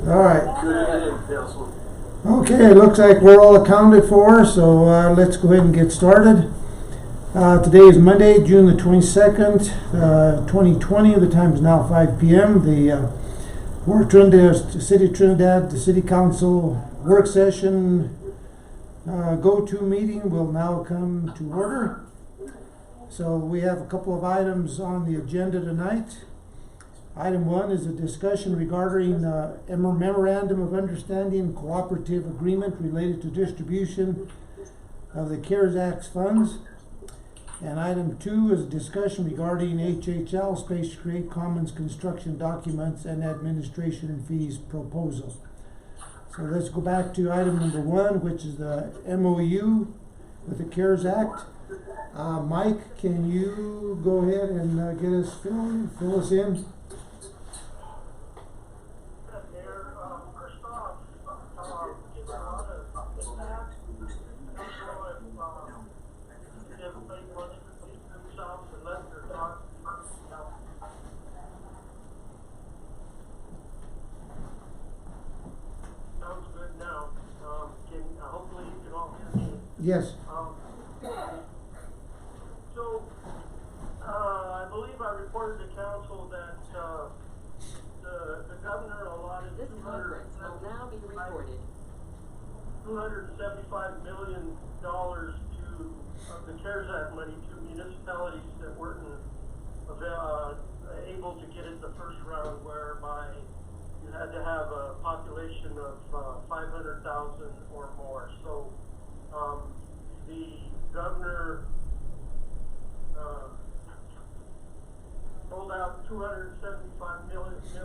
All right. Go ahead, Councilman. Okay, it looks like we're all accounted for, so let's go ahead and get started. Today is Monday, June the 22nd, 2020. The time is now 5 p.m. The City of Trinidad, the City Council work session go-to meeting will now come to order. So we have a couple of items on the agenda tonight. Item 1 is a discussion regarding a memorandum of understanding cooperative agreement related to distribution of the CARES Act funds. And item 2 is a discussion regarding HHL Space Create Commons construction documents and administration fees proposals. So let's go back to item number 1, which is the MOU with the CARES Act. Mike, can you go ahead and get us fill us in? Yes. I believe I reported to council that the governor allotted This conference will now be recorded. $275 million of the CARES Act money to municipalities that weren't able to get it the first round, whereby you had to have a population of 500,000 or more. So the governor rolled out $275 million to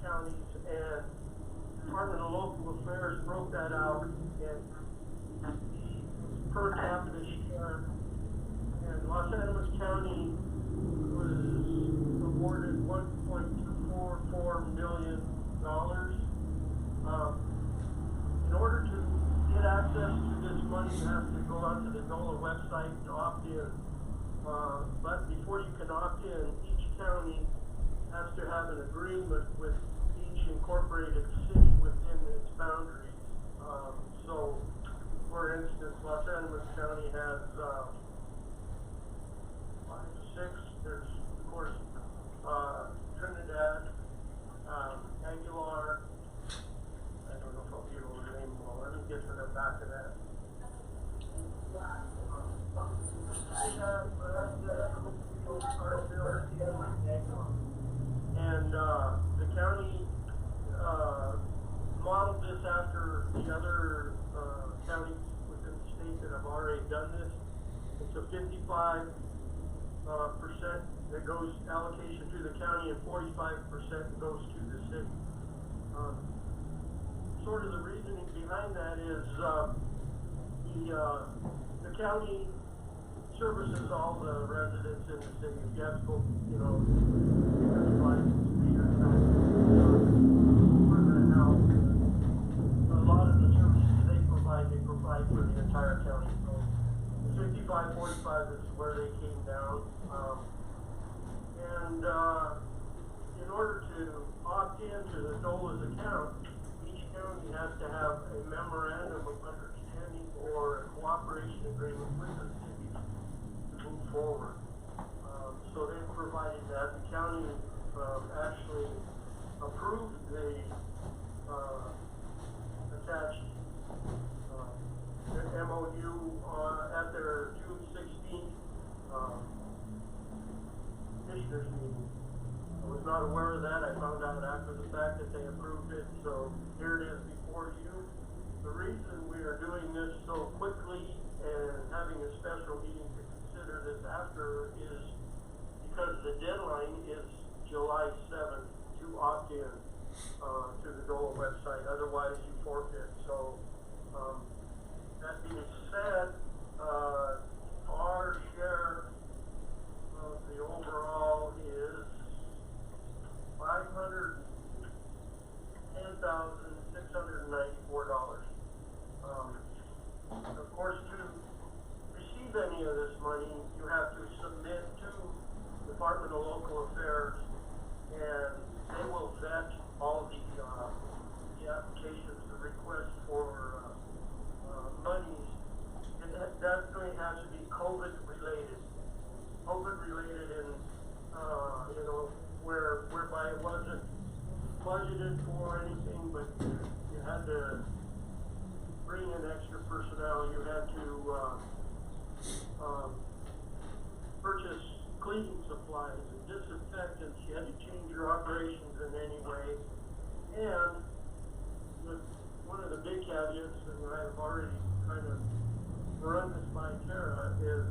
counties, and the Department of Local Affairs broke that out, and the per capita share, and Los Angeles County was awarded $1.244 million. In order to get access to this money, you have to go onto the NOLA website to opt in. But before you can opt in, each county has to have an agreement with each incorporated city within its boundaries. So, for instance, Los Angeles County has 6. There's, of course, Trinidad, Aguilar. I don't know if I'll be able to name them all. Let me get to the back of that. And the county modeled this after the other counties within the state that have already done this. It's a 55% that goes allocation to the county, and 45% goes to the city. Sort of the reasoning behind that is the county services all the residents in the city. If you have to go, a lot of the services they provide for the entire county. So 55-45 is where they came down. In order to opt into the NOLA's account, each county has to have a memorandum of understanding or a cooperation agreement with the city to move forward. So they provided that. The county actually approved the attached MOU at their June 16th commissioners meeting. I was not aware of that. I found out after the fact that they approved it, so here it is before you. The reason we are doing this so quickly and having a special meeting to consider this after is because the deadline is July 7th to opt in to the NOLA website. Otherwise, you forfeit. So, that being said, our share of the overall is $510,694. Of course, to receive any of this money, you have to submit to the Department of Local Affairs, and they will vet all the budgeted for anything, but you had to bring in extra personnel. You had to, purchase cleaning supplies and disinfectants. You had to change your operations in any way. And one of the big caveats, and I've already kind of run this by Tara, is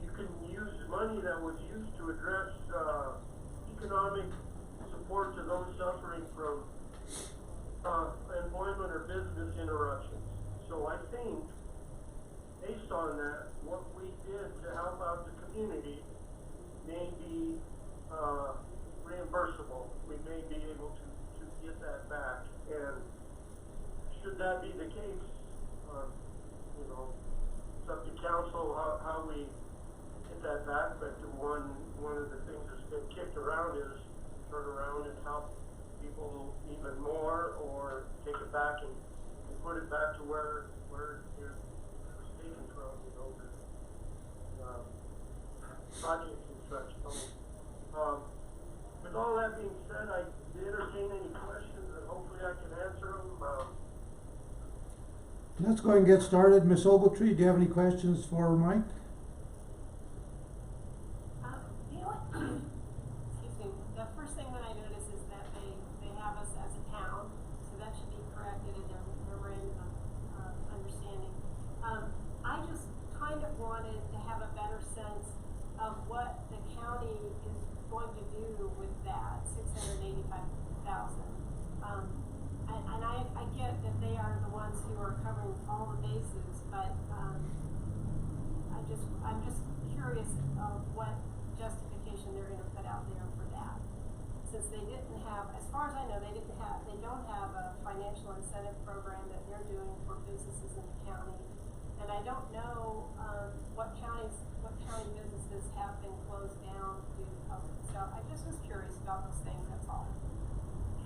you can use money that was used to address economic support to those suffering from employment or business interruptions. So I think, based on that, what we did to help out the community may be reimbursable. We may be able to get that back. And should that be the case, it's up to council how we get that back. But one of the things that's been kicked around is turn around and help people even more, or take it back and put it back to where you're taken from, the projects and such. So, with all that being said, I entertain any questions, and hopefully I can answer them. Let's go ahead and get started. Ms. Ogletree, do you have any questions for Mike? Excuse me, the first thing that I notice is that they have us as a town, so that should be corrected in their memorandum of understanding. I just kind of wanted to have a better sense of what the county is going to do with that $685,000. And I get that they are the ones who are covering all the bases, but I'm just curious of what justification they're going to put out there for that. Since they didn't have, as far as I know, they don't have a financial incentive program that they're doing for businesses in the county. And I don't know what county businesses have been closed down due to COVID. So I just was curious about those things, that's all.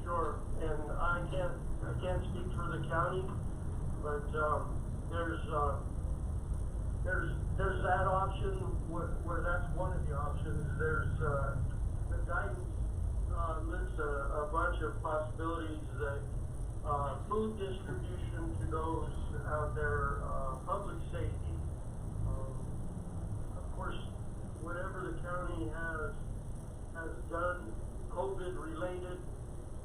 Sure, and I can't speak for the county, but there's that option where that's one of the options. There's the guidance lists a bunch of possibilities that food distribution to those out there, public safety. Of course, whatever the county has done COVID related,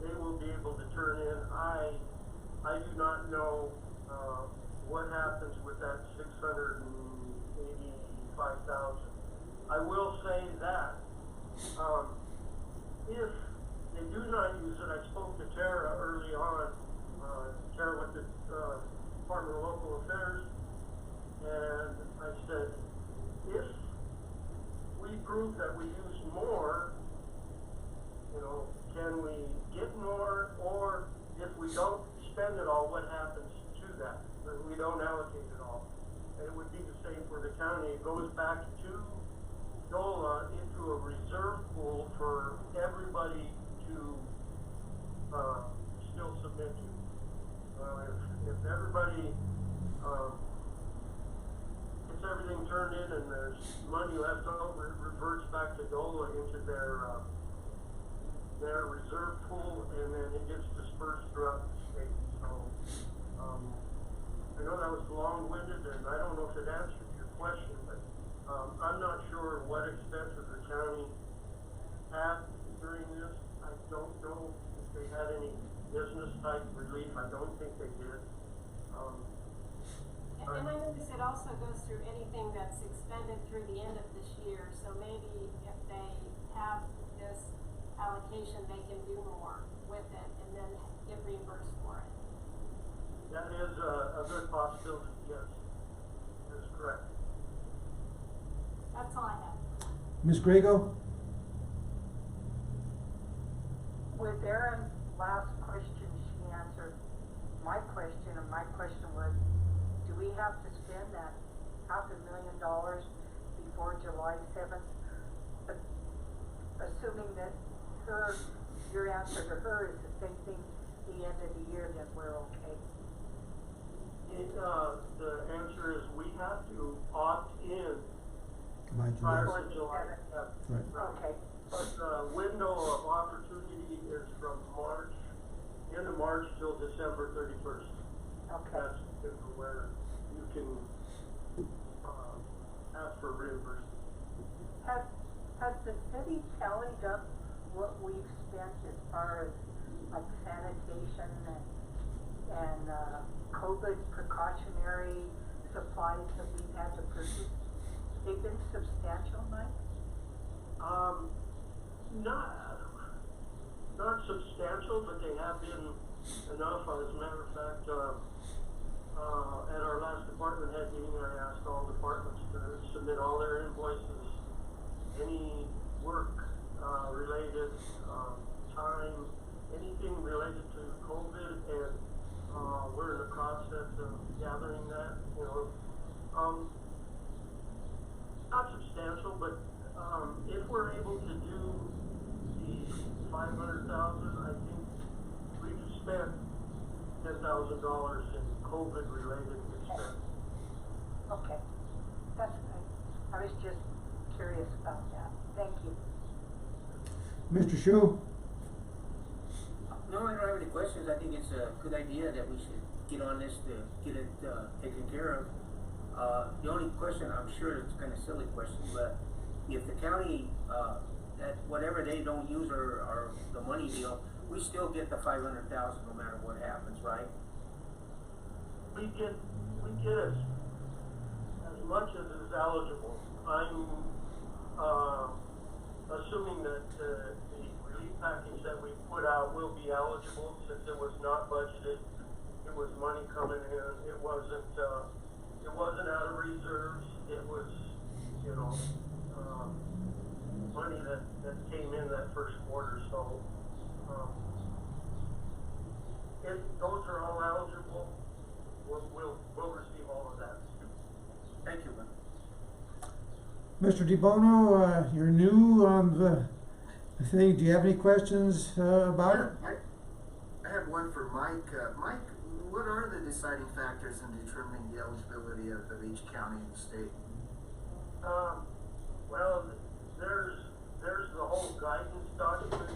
they will be able to turn in. I do not know what happens with that $685,000. I will say that if they do not use it, I spoke to Tara early on, Tara with the Department of Local Affairs, and I said, if we prove that we use more, can we get more? Or if we don't spend it all, what happens to that? If we don't allocate it all. And it would be the same for the county. It goes back to DOLA into a reserve pool for everybody to still submit to. If everybody gets everything turned in and there's money left over, it reverts back to DOLA into their reserve pool, and then it gets dispersed throughout the state. So I know that was long-winded, and I don't know if it answered your question, but I'm not sure what expenses the county had during this. I don't know if they had any business-type relief. I don't think they did. And I notice it also goes through anything that's expended through the end of this year, so maybe if they have this allocation, they can do more with it and then get reimbursed for it. That is a good possibility, yes. That is correct. That's all I have. Ms. Grego? With Erin's last question, she answered my question, and my question was, do we have to spend that $500,000 before July 7th? Assuming that your answer to her is the same thing, the end of the year, then we're okay. The answer is we have to opt in By prior July. to July 7th. Right. Okay. But the window of opportunity is from end of March till December 31st. Okay. That's where you can ask for reimbursement. Has the city tallied up what we've spent as far as like sanitation and COVID precautionary supplies that we've had to purchase? They've been substantial, Mike? Not substantial, but they have been enough. As a matter of fact, at our last department head meeting, I asked all departments to submit all their invoices, any work related, time, anything related to COVID, and we're in the process of gathering that. Not substantial, but if we're able to do the 500,000, I think we've spent $10,000 in COVID-related expense. Okay, that's good. I was just curious about that. Thank you. Mr. Shu? No, I don't have any questions. I think it's a good idea that we should get on this to get it taken care of. The only question, I'm sure it's kind of silly question, but if the county, that whatever they don't use or the money deal, we still get the 500,000 no matter what happens, right? We get as much as is eligible. I'm assuming that the relief package that we put out will be eligible since it was not budgeted. It was money coming in. It wasn't out of reserves. It was, money that came in that first quarter. So, if those are all eligible, we'll receive all of that. Thank you, man. Mr. DeBono, you're new on the thing. Do you have any questions about it? I have one for Mike. Mike, what are the deciding factors in determining the eligibility of each county and state? Well, there's the whole guidance document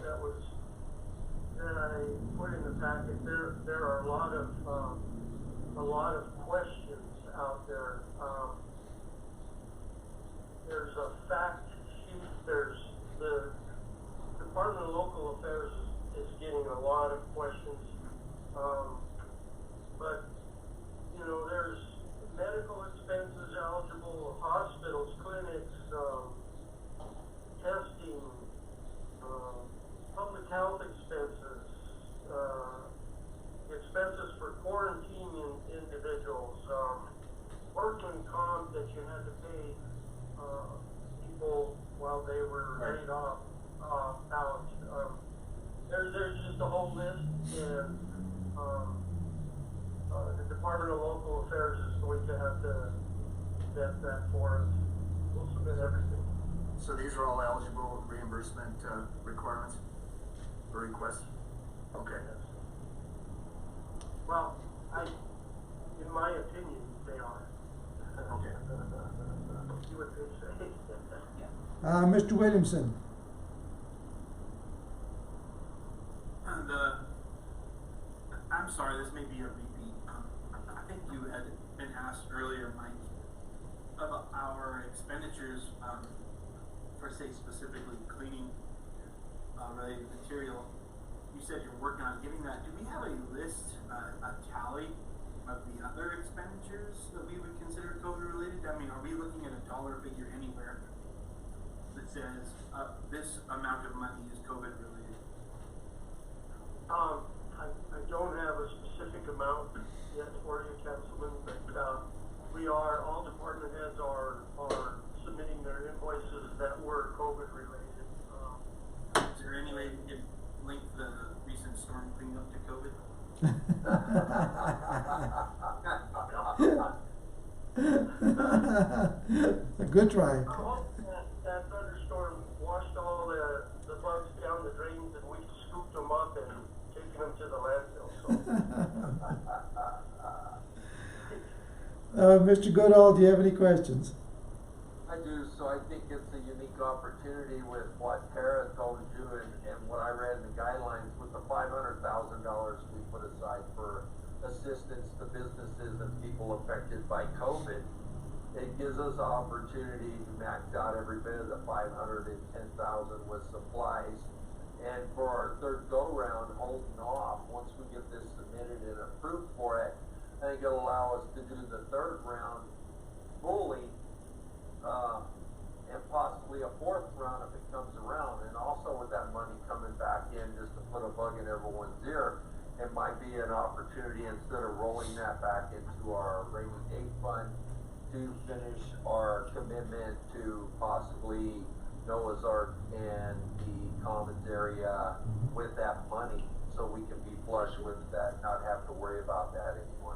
that I put in the packet. There are a lot of questions out there. There's a fact sheet. There's the Department of Local Affairs is getting a lot of questions. But there's medical expenses eligible, hospitals, clinics, testing, public health expenses, expenses for quarantining individuals, workman comp that you had to pay people while they were laid off out. There's just a whole list, and the Department of Local Affairs is going to have to vet that for us. We'll submit everything. So these are all eligible reimbursement requirements or requests? Okay. Well, in my opinion, they are. Okay. See what they say. Mr. Williamson? I'm sorry, this may be a repeat. I think you had been asked earlier, Mike, about our expenditures for, say, specifically cleaning related material. You said you're working on getting that. Do we have a list, a tally of the other expenditures that we would consider COVID related? I mean, are we looking at a dollar figure anywhere that says this amount of money is COVID related? I don't have a specific amount yet for you, Councilman, but all department heads are submitting their invoices that were COVID related. Is there any way you could link the recent storm cleanup to COVID? A good try. I hope that thunderstorm washed all the bugs down the drains and we scooped them up and taken them to the landfill. Mr. Goodall, do you have any questions? I do. So I think it's a unique opportunity with what Tara $500,000 we put aside for assistance to businesses and people affected by COVID. It gives us an opportunity to max out every bit of the $510,000 with supplies. And for our third go-round, holding off, once we get this submitted and approved for it, I think it'll allow us to do the third round fully, and possibly a fourth round if it comes around. And also with that money coming back in, just to put a bug in everyone's ear, it might be an opportunity, instead of rolling that back into our rainy day fund, to finish our commitment to possibly Noah's Ark and the Commons area with that money, so we can be flush with that, not have to worry about that anymore.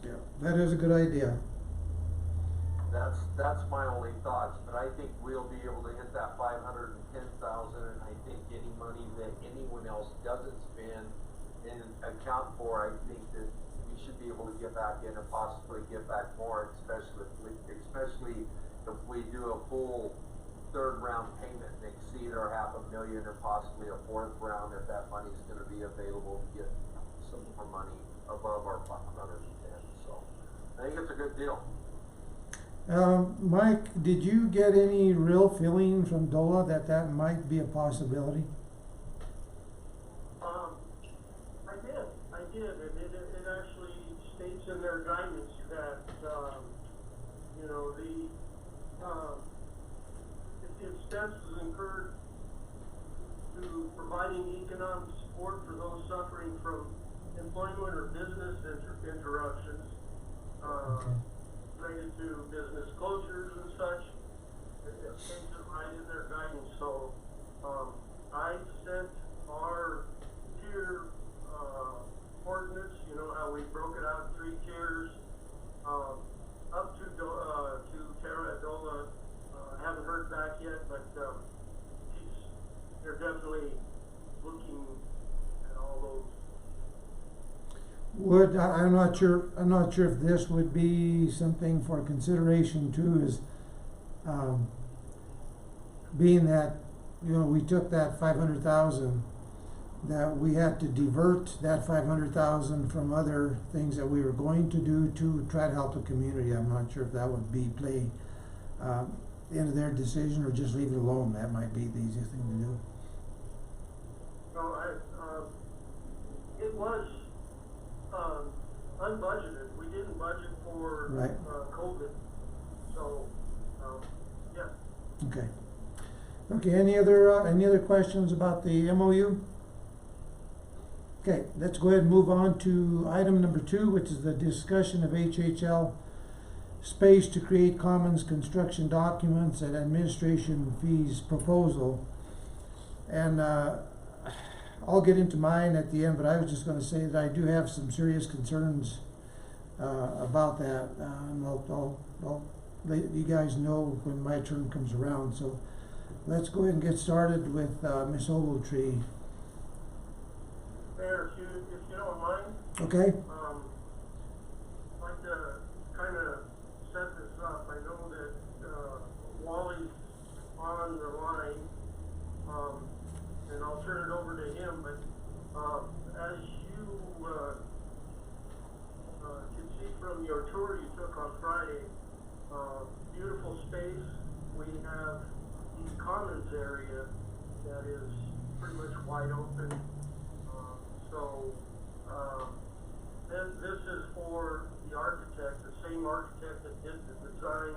Yeah, that is a good idea. That's my only thoughts, but I think we'll be able to hit that 510,000, and I think any money that anyone else doesn't spend and account for, I think that we should be able to get back in and possibly get back more, especially if we do a full third round payment and exceed our $500,000, and possibly a fourth round if that money's going to be available to get some more money above our 510. So I think it's a good deal. Mike, did you get any real feeling from DOLA that might be a possibility? I did, and it actually states in their guidance that, you know, if the expenses incurred to providing economic support for those suffering from employment or business interruptions, related to business closures and such, it states it right in their guidance. So, I sent our tier, ordinance, you know, how we broke it out in 3 tiers, up to Tara Dola. Haven't heard back yet, but, they're definitely looking at all those. I'm not sure if this would be something for consideration too, is, being that, you know, we took that 500,000, that we had to divert that 500,000 from other things that we were going to do to try to help the community. I'm not sure if that would be into their decision, or just leave it alone. That might be the easiest thing to do. No, it was, unbudgeted. We didn't budget for, Right. COVID. So, yeah. Okay. Okay, any other questions about the MOU? Okay, let's go ahead and move on to item number 2, which is the discussion of HHL space to create commons construction documents and administration fees proposal. And I'll get into mine at the end, but I was just going to say that I do have some serious concerns about that. And I'll let you guys know when my turn comes around. So let's go ahead and get started with Ms. Ogletree. Mayor, if you don't mind, Okay? I'd like to kind of set this up. I know that Wally's on the line, and I'll turn it over to him, but as you can see from your tour you took on Friday, beautiful space. We have the commons area that is pretty much wide open. So, this is for the architect, the same architect that did the design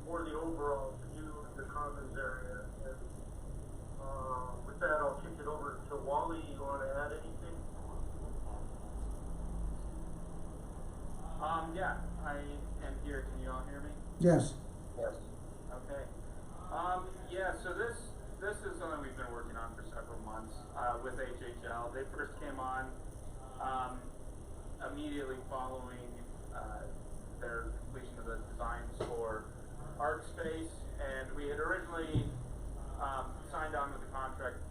for the overall view of the commons area. And, with that, I'll kick it over to Wally. You want to add anything? Yeah, I am here. Can you all hear me? Yes. Yes. Okay. Yeah, so this is something we've been working on for several months with HHL. They first came on immediately following their completion of the designs for Art Space, and we had originally signed on with a contract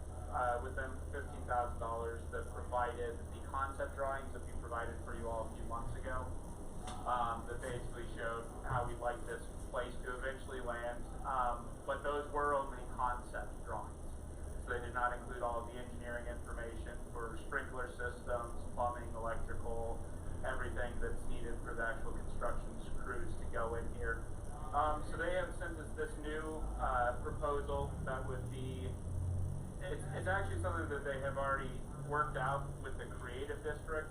with them for $15,000 that provided the concept drawings that we provided for you all a few months ago, that basically showed how we'd like this place to eventually land, but those were only concept drawings. So they did not include all of the engineering information for spring it's actually something that they have already worked out with the creative district,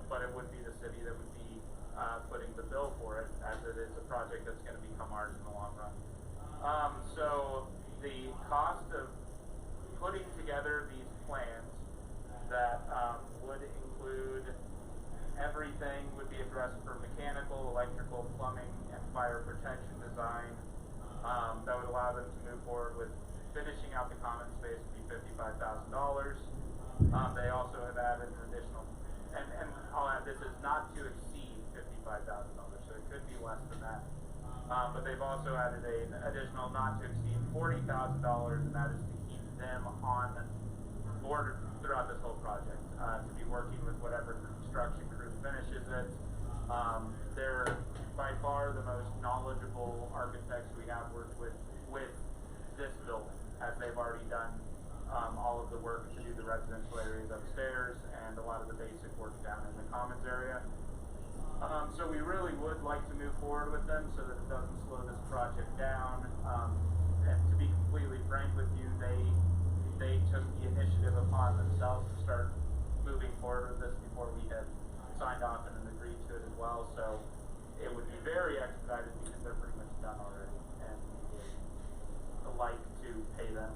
but it would be the city that would be footing the bill for it, as it is a project that's going to become ours in the long run. So the cost of putting together these plans that would include everything would be addressed for mechanical, electrical, plumbing, and fire protection design. That would allow them to move forward with finishing out the common space would be $55,000. They also have added an additional, and I'll add, this is not to exceed $55,000, so it could be less than that. But they've also added an additional not to exceed $40,000, and that is to keep them on board throughout this whole project, to be working with whatever construction crew finishes it. They're by far the most knowledgeable architects we have worked with this building, as they've already done all of the work to do the residential areas upstairs and a lot of the basic work down in the commons area. So we really would like to move forward with them so that it doesn't slow this project down. And to be completely frank with you, they took the initiative upon themselves to start moving forward with this before we had signed off and agreed to it as well. So it would be very expedited because they're pretty much done already, and we would like to pay them,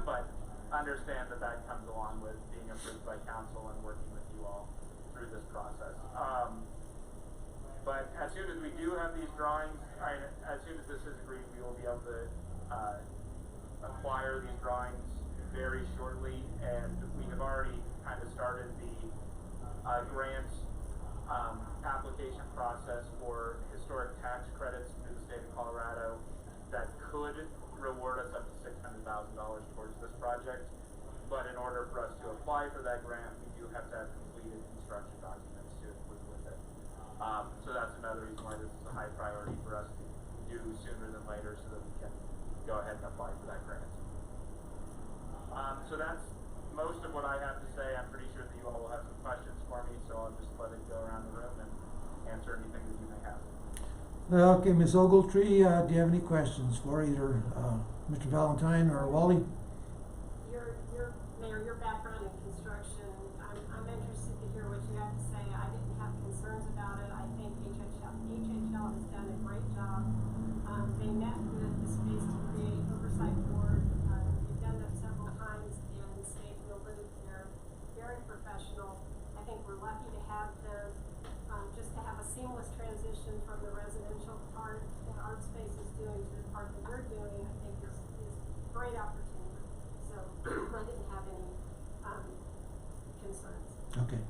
but understand that that comes along with being approved by council and working with you all through this process. But as soon as we do have these drawings, as soon as this is agreed, we will be able to acquire these drawings very shortly, and we have already kind of started the grant application process for historic tax credits through the state of Colorado that could reward us up to $600,000 towards this project. But in order for us to apply for that grant, we do have to have completed construction documents to include with it. So that's another reason why this is a high priority for us to do sooner than later, so that we can go ahead and apply for that grant. So that's most of what I have to say. I'm pretty sure that you all will have some questions for me, so I'll just let it go around the room and answer anything that you may have. Okay, Ms. Ogletree, do you have any questions for either Mr. Valentine or Wally? Mayor, your background in construction, I'm interested to hear what you have to say. I didn't have concerns about it. I think HHL has done a great job. They met with the Space to Create Oversight Board. They've done that several times, and the state fielded it. They're very professional. I think we're lucky to have them, just to have a seamless transition from the residential part that Art Space is doing to the part that we're doing. I think is a great opportunity. So I didn't have any concerns. Okay.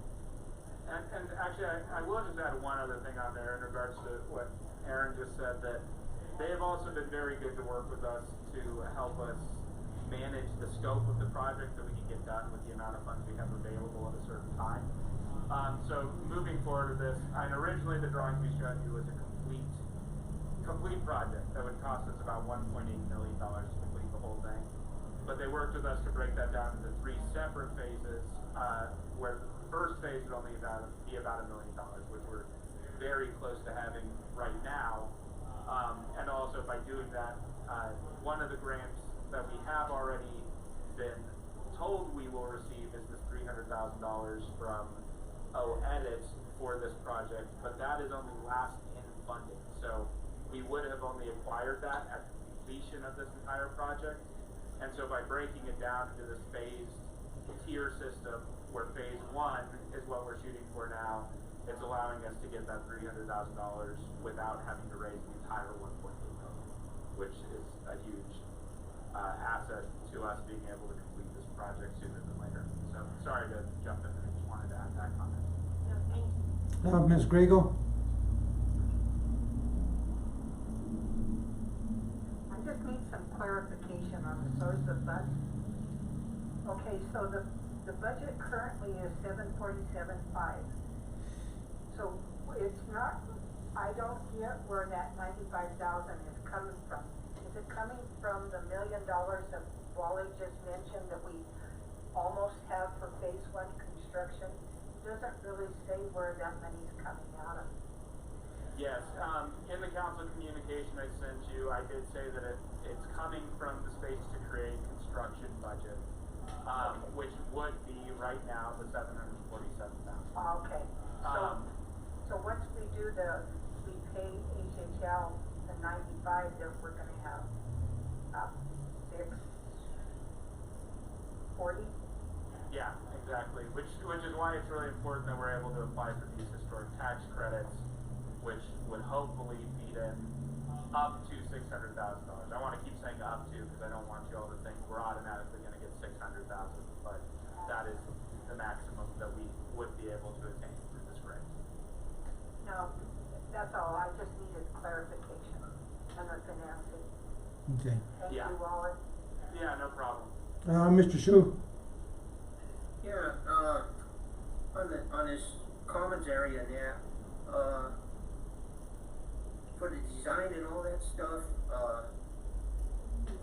And actually, I will just add one other thing on there in regards to what Aaron just said, that they have also been very good to work with us to help us manage the scope of the project that we can get done with the amount of funds we have available at a certain time. So moving forward with this, and originally the drawing we showed you was a complete project that would cost us about $1.8 million to complete the whole thing. But they worked with us to break that down into 3 separate phases, where the first phase would only be about $1 million, which we're very close to having right now. And also by doing that, one of the grants that we have already been told we will receive is this $300,000 from OEdit for this project, but that is only last in funding. So we would have only acquired that at the completion of this entire project. And so by breaking it down into this phased tier system, where phase 1 is what we're shooting for now, it's allowing us to get that $300,000 without having to raise the entire $1.8 million, which is a huge asset to us being able to complete this project sooner than later. So sorry to jump in, I just wanted to add that comment. No, thank you. Ms. Grego? I just need some clarification on the source of funds. Okay, so the budget currently is 747.5. So it's not, I don't get where that 95,000 is coming from. Is it coming from the $1 million that Wally just mentioned that we almost have for phase 1 construction? It doesn't really say where that money's coming out of. Yes, in the council communication I sent you, I did say that it's coming from the Space to Create construction budget, which would be right now the $747,000. Okay, so once we pay HHL the 95, then we're gonna have, 640? Yeah, exactly. Which is why it's really important that we're able to apply for these historic tax credits, which would hopefully feed in up to $600,000. I want to keep saying up to because I don't want you all to think we're automatically going to get $600,000, but that is the maximum that we would be able to attain through this grant. No, that's all, I just needed clarification on the financing. Okay. Thank Yeah. you, Wallace. Yeah, no problem. Mr. Shu? Yeah, on this commons area there, for the design and all that stuff,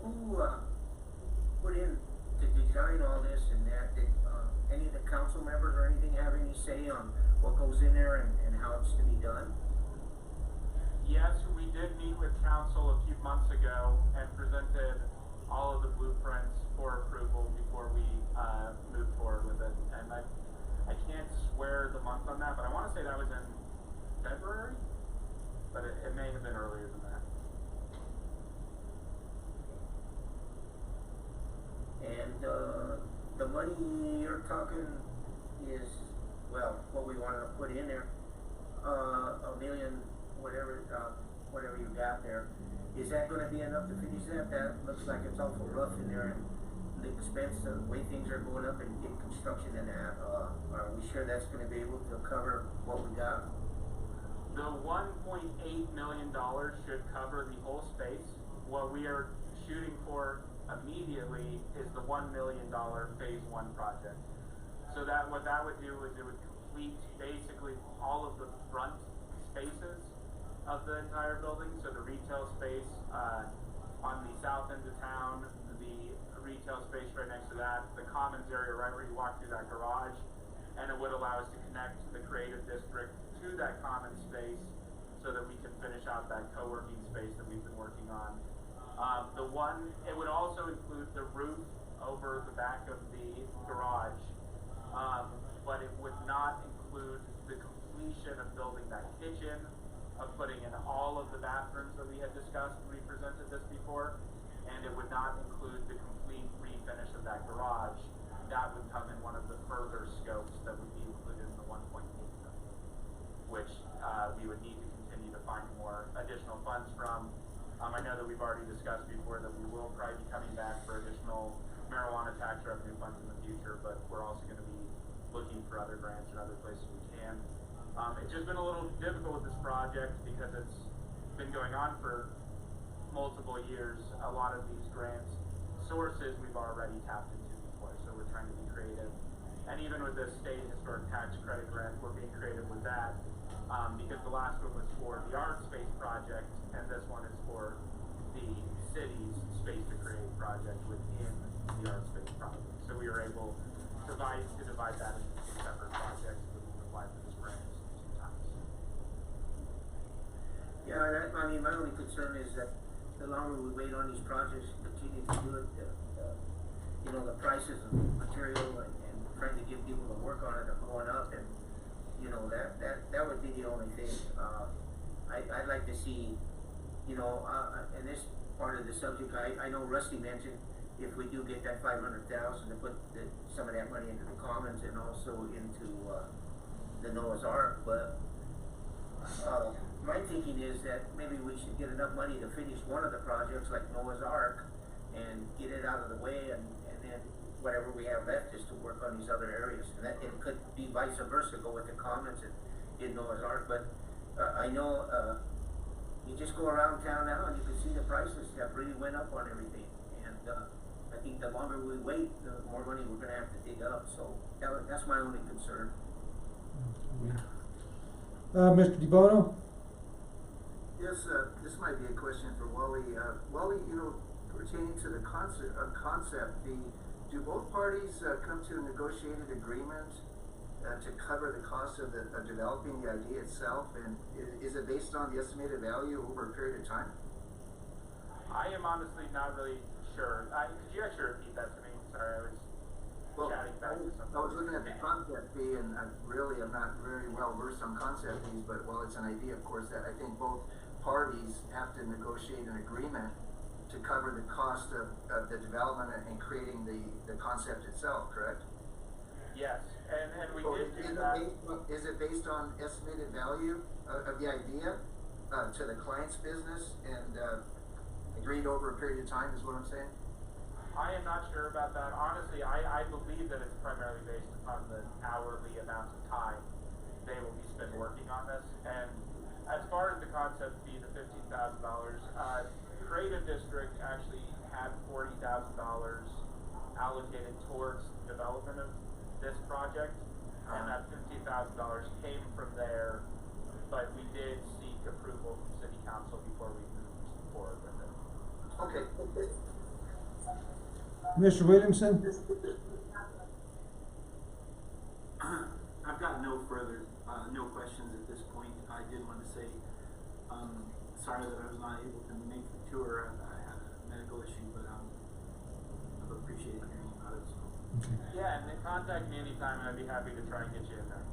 who, put in to design all this and that? Did, any of the council members or anything have any say on what goes in there and how it's to be done? Yes, we did meet with council a few months ago and presented all of the blueprints for approval before we moved forward with it. And I can't swear the month on that, but I want to say that was in February, but it may have been earlier than that. And the money you're talking is, well, what we wanted to put in there, $1 million, whatever you got there. Is that gonna be enough to finish that? That looks like it's awful rough in there, and the expense, the way things are going up in construction and that, are we sure that's gonna be able to cover what we got? The $1.8 million should cover the whole space. What we are shooting for immediately is the $1 million phase 1 project. So that what that would do is it would complete basically all of the front spaces of the entire building. So the retail space on the south end of town, the retail space right next to that, the commons area right where you walk through that garage, and it would allow us to connect the creative district to that common space so that we can finish out that co-working space that we've been working on. It would also include the roof over the back of the garage, but it would not include the completion of building that kitchen, of putting in all of the bathrooms that we had discussed when we presented this before, and it would not include the complete refinish of that garage. That would come in one of the further scopes that would be included in the 1.8 million, which we would need to continue to find more additional funds from. I know that we've already discussed before that we will probably be coming back for additional marijuana tax revenue funds in the future, but we're also going to be looking for other grants and other places we can. It's just been a little difficult with this project because it's been going on for multiple years. A lot of these grants sources we've already tapped into before, so we're trying to be creative. And even with the state historic tax credit grant, we're being creative with that. Because the last one was for the art space project, and this one is for the city's space to create project within the art space project. So we were able to divide that into two separate projects that we can apply for this grant 2 times. Yeah, and I mean, my only concern is that the longer we wait on these projects, continue to do it, you know, the prices of material and trying to get people to work on it are going up, and you know, that would be the only thing. I'd like to see, you know, in this part of the subject, I know Rusty mentioned if we do get that $500,000 to put some of that money into the commons and also into the Noah's Ark, but my thinking is that maybe we should get enough money to finish one of the projects like Noah's Ark and get it out of the way, and then whatever we have left is to work on these other areas. And that it could be vice versa, go with the commons and in Noah's Ark. But I know you just go around town now and you can see the prices have really went up on everything. And I think the longer we wait, the more money we're going to have to dig up. So that's my only concern. Mr. DeBono? Yes, this might be a question for Wally. Wally, you know, pertaining to the concept, do both parties come to a negotiated agreement to cover the cost of developing the idea itself, and is it based on the estimated value over a period of time? I am honestly not really Sure. Could you actually repeat that to me? Sorry, I was Well, chatting back to something. I was looking at the concept fee, and I really am not very well versed on concept fees, but while it's an idea, of course, that I think both parties have to negotiate an agreement to cover the cost of the development and creating the concept itself, correct? Yes, and we So did do that. Is it based on estimated value of the idea to the client's business and agreed over a period of time, is what I'm saying? I am not sure about that. Honestly, I believe that it's primarily based upon the hourly amounts of time they will be spent working on this. And as far as the concept fee, the $15,000, Creative District actually had $40,000 allocated towards development of this project, and that $15,000 came from there. But we did seek approval from City Council before we moved forward with it. Okay. Mr. Williamson? I've got no further, no questions at this point. I did want to say, sorry that I was not able to make the tour. I had a medical issue, but I've appreciated hearing about it. So. Yeah, and then contact me anytime, and I'd be happy to try and get you in there.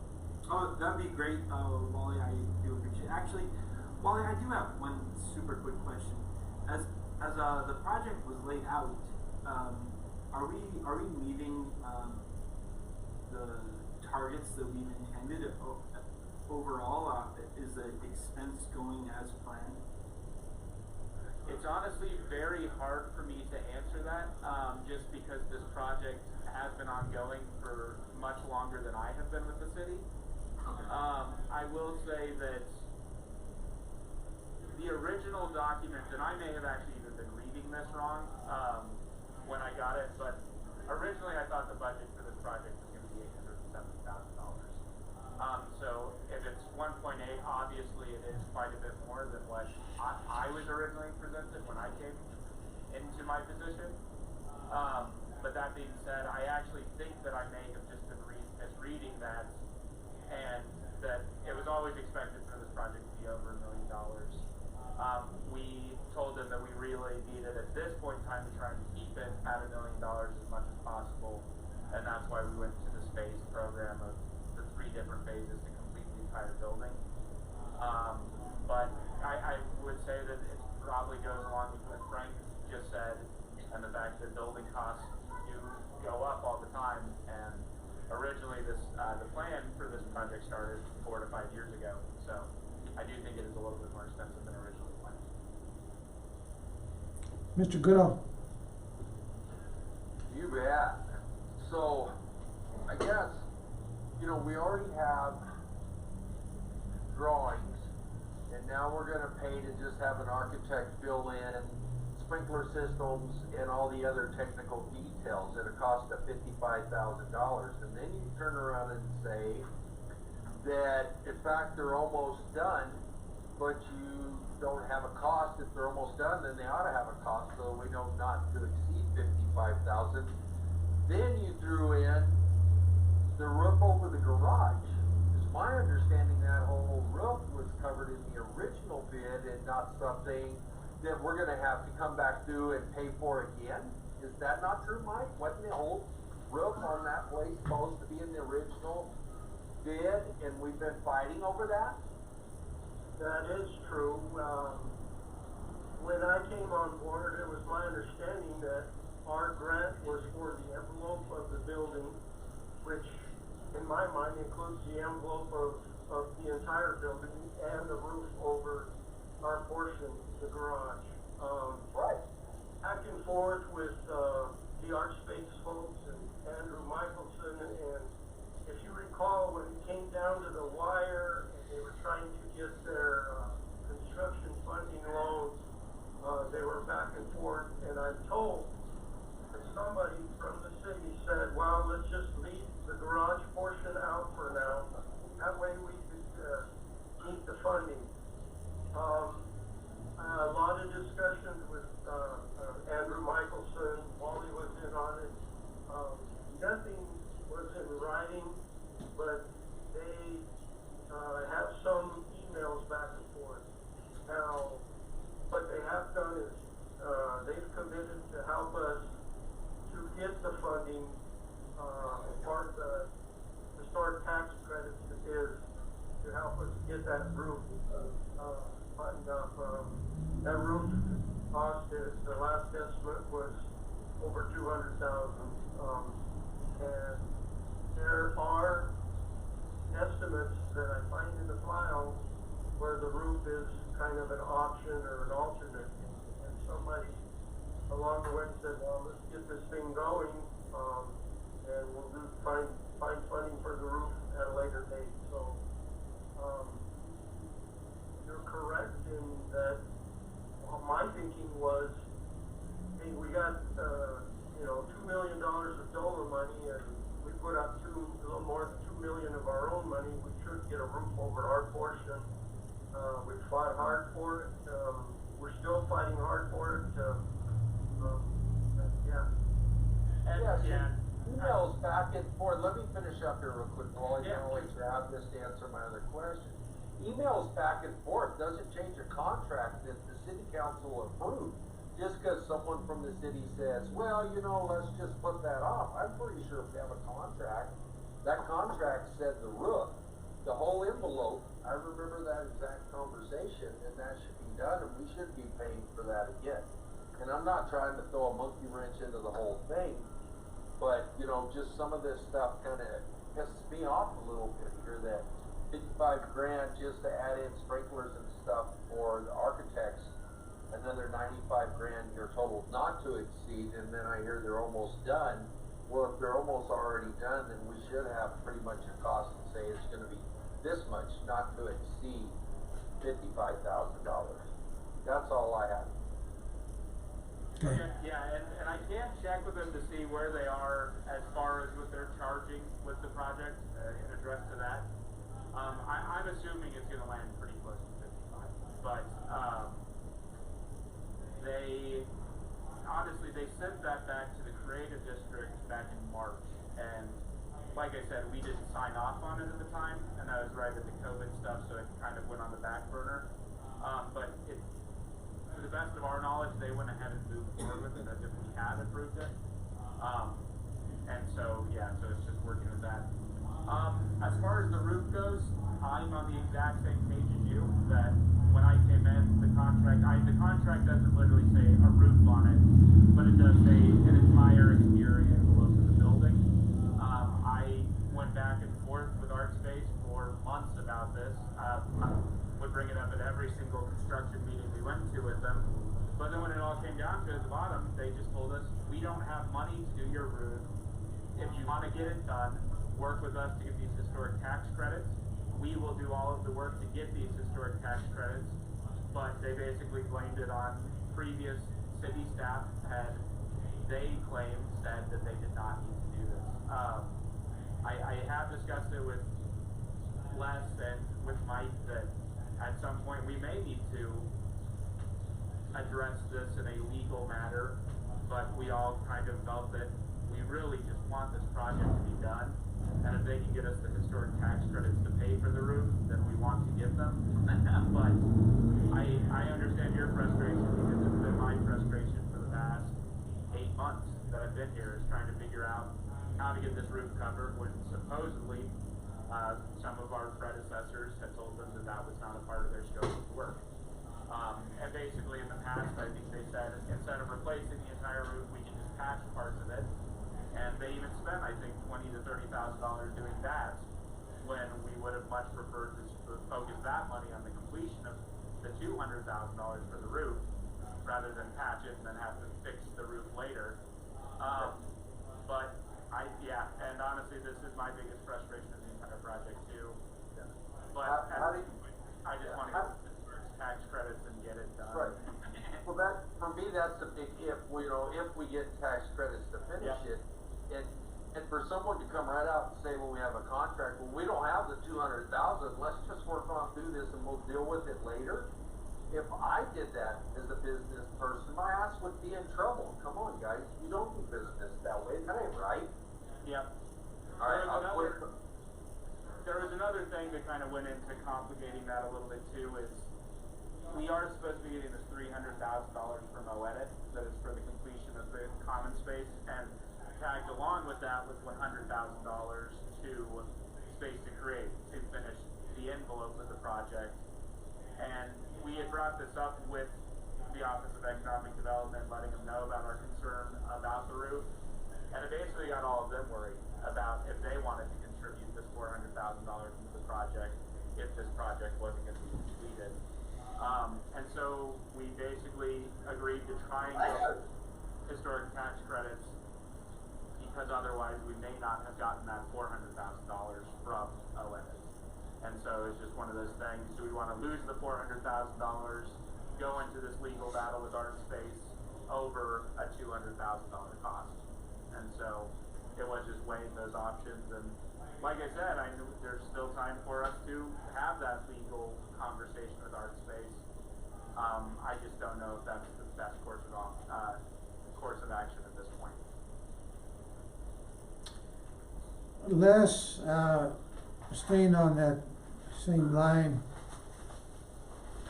Oh, that'd be great, Wally. I do appreciate it. Actually, Wally, I do have one super quick question. As the project was laid out, are we meeting the targets that we've intended overall? Is the expense going as planned? It's honestly very hard for me to answer that, just because this project has been ongoing for much longer than I have been with the city. I will say that the original document, and I may have actually even been reading this wrong when I got it, but originally I thought the budget for this project was going to be $870,000. So if it's 1.8, obviously it is quite a bit more than what I was originally presented when I came into my position. But that being said, I actually think that I may have just been misreading that, and that it was always expected for this project to be over $1 million. We told them that we really needed at this point in time to try and keep it at $1 million as much as possible, and that's why we went to this phase program of the 3 different phases to complete the entire building. But I would say that it probably goes along with what Frank just said, and the fact that building costs do go up all the time. And originally, the plan for this project started 4 to 5 years ago. So I do think it is a little bit more expensive than originally planned. Mr. Goodall? You bet. So, I guess, we already have drawings, and now we're gonna pay to just have an architect fill in sprinkler systems and all the other technical details at a cost of $55,000. And then you turn around and say that, in fact, they're almost done, but you don't have a cost. If they're almost done, then they ought to have a cost, so we know not to exceed $55,000. Then you threw in the roof over the garage. It's my understanding that whole roof was covered in the original bid and not something that we're gonna have to come back through and pay for again. Is that not true, Mike? Wasn't the whole roof on that place supposed to be in the original bid, and we've been fighting over that? That is true. When I came on board, it was my understanding that our grant was for the envelope of the building, which in my mind includes the envelope of the entire building and the roof over our portion, the garage. Right. Back and forth with the ArtSpace folks and Andrew Michelson, and if you recall, when it came down to the wire and they were trying to get their construction funding loans, they were back and forth, and I'm told that somebody from the city said, well, let's just leave the garage portion out for now. That way we could keep the funding. A lot of discussions with Andrew Michelson, Wally was in on it. Nothing was in writing, but they have some emails back and forth. Now, what they have done is they've committed to help us was to get that roof, buttoned up. That roof cost is, the last estimate was over 200,000. And there are estimates that I find in the file where the roof is kind of an option or an alternate. And somebody along the way said, well, let's get this thing going, and we'll find funding for the roof at a later date. So, you're correct in that. My thinking was, hey, we got, $2 million of DOLA money, and we put up a little more than $2 million of our own money. We should get a roof over our portion. We fought hard for it. We're still fighting hard for it. Yeah. Emails back and forth. Let me finish up here real quick, Paul. You can always grab this to answer my other question. Emails back and forth doesn't change a contract that the city council approved. Just because someone from the city says, well, let's just put that off. I'm pretty sure if we have a contract, that contract said the roof, the whole envelope. I remember that exact conversation, and that should be done, and we should be paying for that again. And I'm not trying to throw a monkey wrench into the whole thing, but, just some of this stuff kind of pisses me off a little bit here, that 55 grand just to add in sprinklers and stuff for the architects, another 95 grand your total not to exceed, and then I hear they're almost done. Well, if they're almost already done, then we should have pretty much a cost and say it's going to be this much, not to exceed $55,000. That's all I have. Okay. Yeah, and I can check with them to see where they are as far as what they're charging with the project in address to that. I'm assuming it's going to land pretty close to 55, but they sent that back to the creative district back in March, and like I said, we didn't sign off on it at the time, and that was right at the COVID stuff, so it kind of went on the back burner. But to the best of our knowledge, they went ahead and moved forward with it as if we had approved it. And so it's just working with that. As far as the roof goes, I'm on the exact same page as you, that when I came in, the contract doesn't literally say a roof on it, but it does say an entire exterior envelope of the building. I went back and forth with ArtSpace for months about this. I would bring it up at every single construction meeting we went to with them. But then when it all came down to it at the bottom, they just told us, we don't have money to do your roof. If you want to get it done, work with us to get these historic tax credits. We will do all of the work to get these historic tax credits. But they basically blamed it on previous city staff they claimed said that they did not need to do this. I have discussed it with Les and with Mike that at some point we may need to address this in a legal matter, but we all kind of felt that we really just want this project to be done, and if they can get us the historic tax credits to pay for the roof, then we want to give them. But I understand your frustration, because it's been my frustration for the past 8 months that I've been here, is trying to figure out how to get this roof covered when supposedly some of our predecessors had told them that was not a part of their scope of work. And basically in the past, I think they said, instead of replacing the entire roof, we can just patch parts of it. And they even spent, I think, $20,000 to $30,000 doing that, when we would have much preferred to focus that money on the completion of the $200,000 for the roof, rather than patch it and then have to fix the roof later. But and honestly, this is my biggest frustration of the entire project too. But I just want to get the tax credits and get it done. Right. Well, for me, that's the big if. If we get tax credits to finish it, and for someone to come right out and say, well, we have a contract, well, we don't have the $200,000. Let's just work on through this and we'll deal with it later. If I did that as a business person, my ass would be in trouble. Come on, guys, you don't do business that way. That ain't right. Yep. All right, there was another thing that kind of went into complicating that a little bit too, is we are supposed to be getting this $300,000 from OEdit, that is for the completion of the common space, and tagged along with that was $100,000 to Space to Create, to finish the envelope of the project. And we had brought this up with the Office of Economic Development, letting them know about our concern about the roof. And it basically got all of them worried about if they wanted to contribute this $400,000 into the project, if this project wasn't going to be completed. And so we basically agreed to try and get historic tax credits, because otherwise we may not have gotten that $400,000 from OEDIT. And so it's just one of those things. Do we want to lose the $400,000, go into this legal battle with Art Space over a $200,000 cost? And so it was just weighing those options. And like I said, I knew there's still time for us to have that legal conversation with Art Space. I just don't know if that's the best course of action at this point. Les, staying on that same line,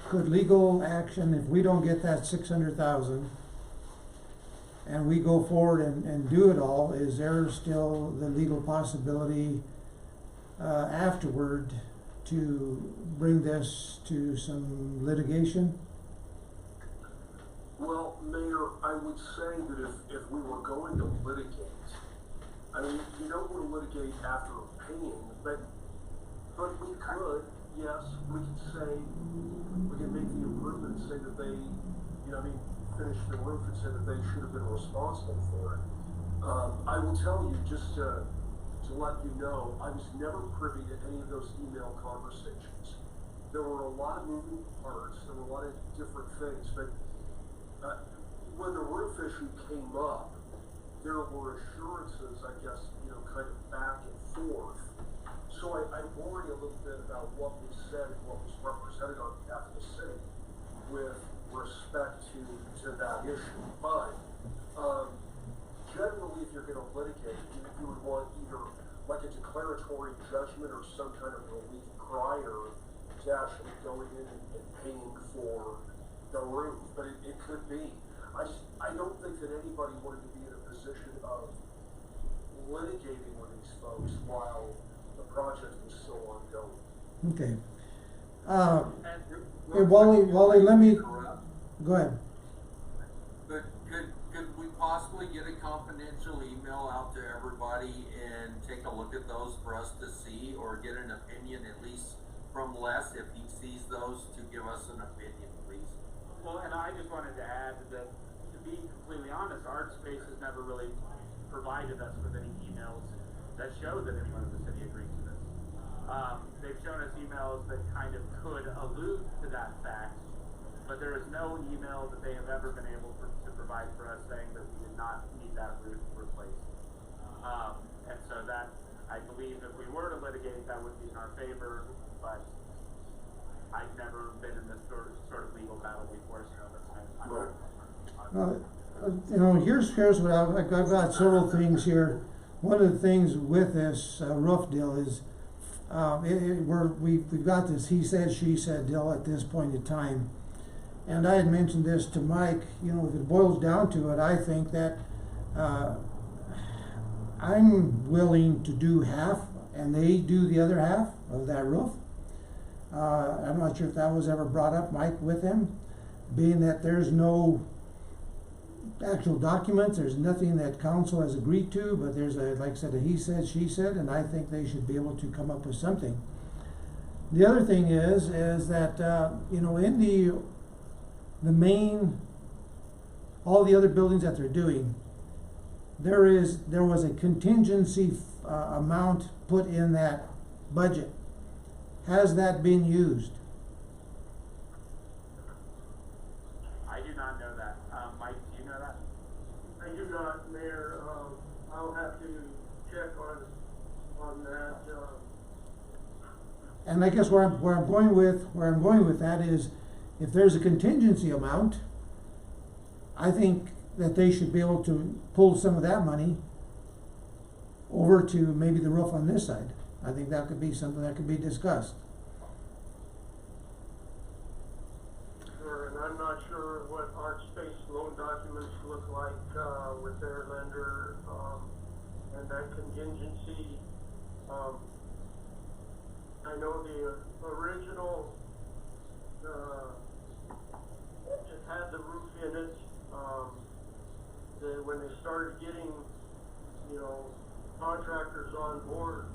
could legal action, if we don't get that 600,000 and we go forward and do it all, is there still the legal possibility afterward to bring this to some litigation? Well, Mayor, I would say that if we were going to litigate, I mean, you don't want to litigate after paying, but we could, yes, we could say, we could make the improvement and say that they, finish the roof and say that they should have been responsible for it. I will tell you, just to let you know, I was never privy to any of those email conversations. There were a lot of moving parts, there were a lot of different things, but when the roof issue came up, there were assurances, I guess, kind of back and forth. So I worry a little bit about what was said and what was represented on behalf of the city with respect to that issue. But generally, if you're going to litigate, you would want either like a declaratory judgment or some kind of relief prior to actually going in and paying for the roof. But it could be. I don't think that anybody wanted to be in a position of litigating with these folks while the project was still ongoing. Okay. Hey, Wally, let me, go ahead. But could we possibly get a confidential email out to everybody and take a look at those for us to see, or get an opinion at least from Les if he sees those, to give us an opinion, please? Well, and I just wanted to add that, to be completely honest, Art Space has never really provided us with any emails that show that anyone in the city agrees to this. They've shown us emails that kind of could allude to that fact, but there is no email that they have ever been able to provide for us saying that we did not need that roof replaced. And so that, I believe if we were to litigate, that would be in our favor, but I've never been in this sort of legal battle before, so here's what I've got several things here. One of the things with this roof deal is we've got this he said, she said deal at this point in time. And I had mentioned this to Mike, if it boils down to it, I think that I'm willing to do half and they do the other half of that roof. I'm not sure if that was ever brought up, Mike, with him, being that there's no actual documents, there's nothing that council has agreed to, but there's like I said, a he said, she said, and I think they should be able to come up with something. The other thing is that, in the main, all the other buildings that they're doing, there was a contingency amount put in that budget. Has that been used? I do not know that. Mike, do you know that? I do not, Mayor. I'll have to check on that. And I guess where I'm going with that is, if there's a contingency amount, I think that they should be able to pull some of that money over to maybe the roof on this side. I think that could be something that could be discussed. Sure, and I'm not sure what Art Space loan documents look like with their lender and that contingency. I know the original it had the roof in it. When they started getting, you know, contractors on board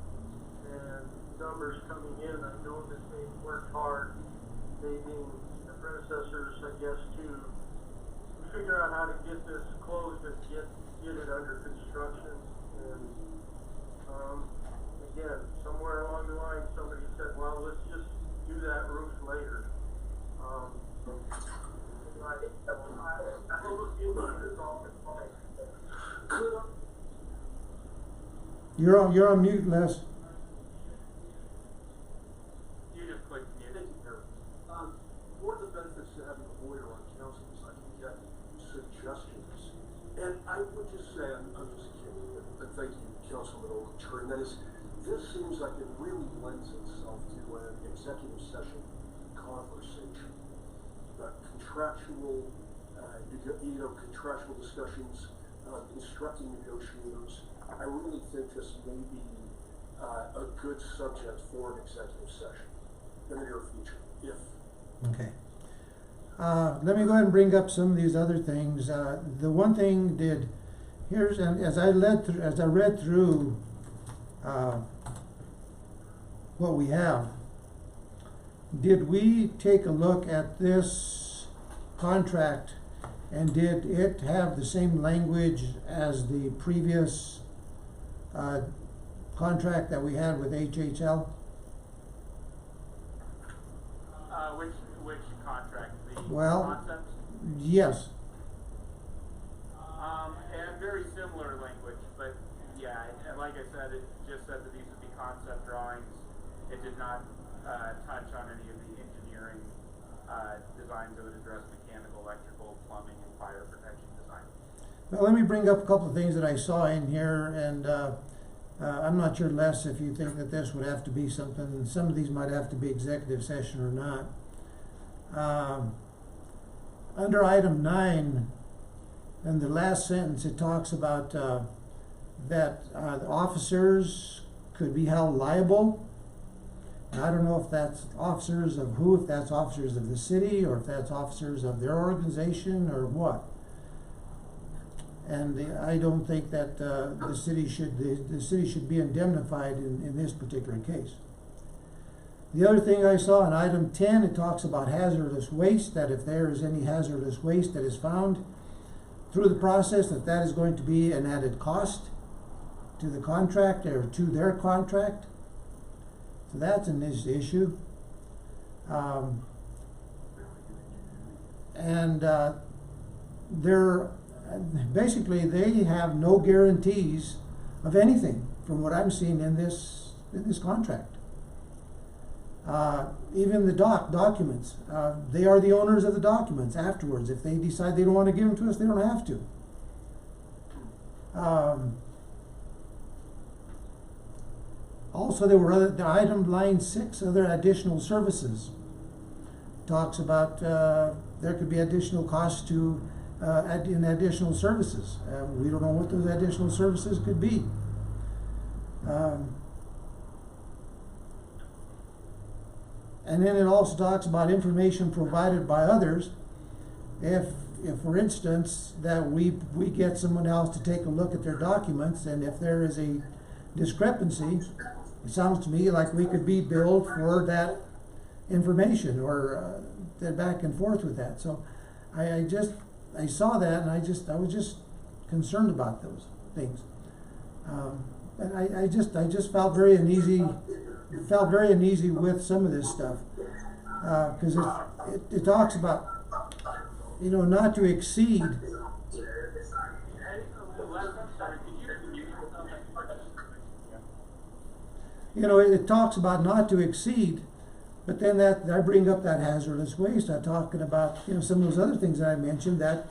and numbers coming in, I know that they worked hard, they being the predecessors, I guess, to figure out how to get this closed and get it under construction. And again, somewhere along the line, somebody said, well, let's just do that roof later. You're on mute, Les. You just click mute. Thank you, Eric. One of the benefits to having a lawyer on council is I can get suggestions. And I would just say, I'm just kidding, but thank you, Councilman Ogletree, and that is, this seems like it really lends itself to an executive session conversation. Contractual, contractual discussions, instructing negotiators. I really think this may be a good subject for an executive session in the near future, Okay. Let me go ahead and bring up some of these other things. The one thing and as I read through what we have, did we take a look at this contract and did it have the same language as the previous contract that we had with HHL? Which contract? The Well, concept? yes. And very similar language, but yeah, and like I said, it just said that these would be concept drawings. It did not touch on any of the engineering designs that would address mechanical, electrical, plumbing, and fire protection design. Well, let me bring up a couple of things that I saw in here, and I'm not sure, Les, if you think that this would have to be something, some of these might have to be executive session or not. Under item 9, in the last sentence, it talks about that the officers could be held liable. And I don't know if that's officers of who, if that's officers of the city, or if that's officers of their organization, or what. And I don't think that the city should be indemnified in this particular case. The other thing I saw in item 10, it talks about hazardous waste, that if there is any hazardous waste that is found through the process, that is going to be an added cost to the contract or to their contract. So that's an issue. Basically they have no guarantees of anything from what I'm seeing in this contract. Even the documents, they are the owners of the documents afterwards. If they decide they don't want to give them to us, they don't have to. Also, there were the item line 6, other additional services. Talks about there could be additional costs to in additional services. We don't know what those additional services could be. And then it also talks about information provided by others. If for instance, that we get someone else to take a look at their documents, and if there is a discrepancy, it sounds to me like we could be billed for that information or that back and forth with that. So I saw that and I was just concerned about those things. And I just felt very uneasy. Felt very uneasy with some of this stuff because it talks about, you know, not to exceed. You know, it talks about not to exceed, but then that I bring up that hazardous waste. I'm talking about, you know, some of those other things that I mentioned that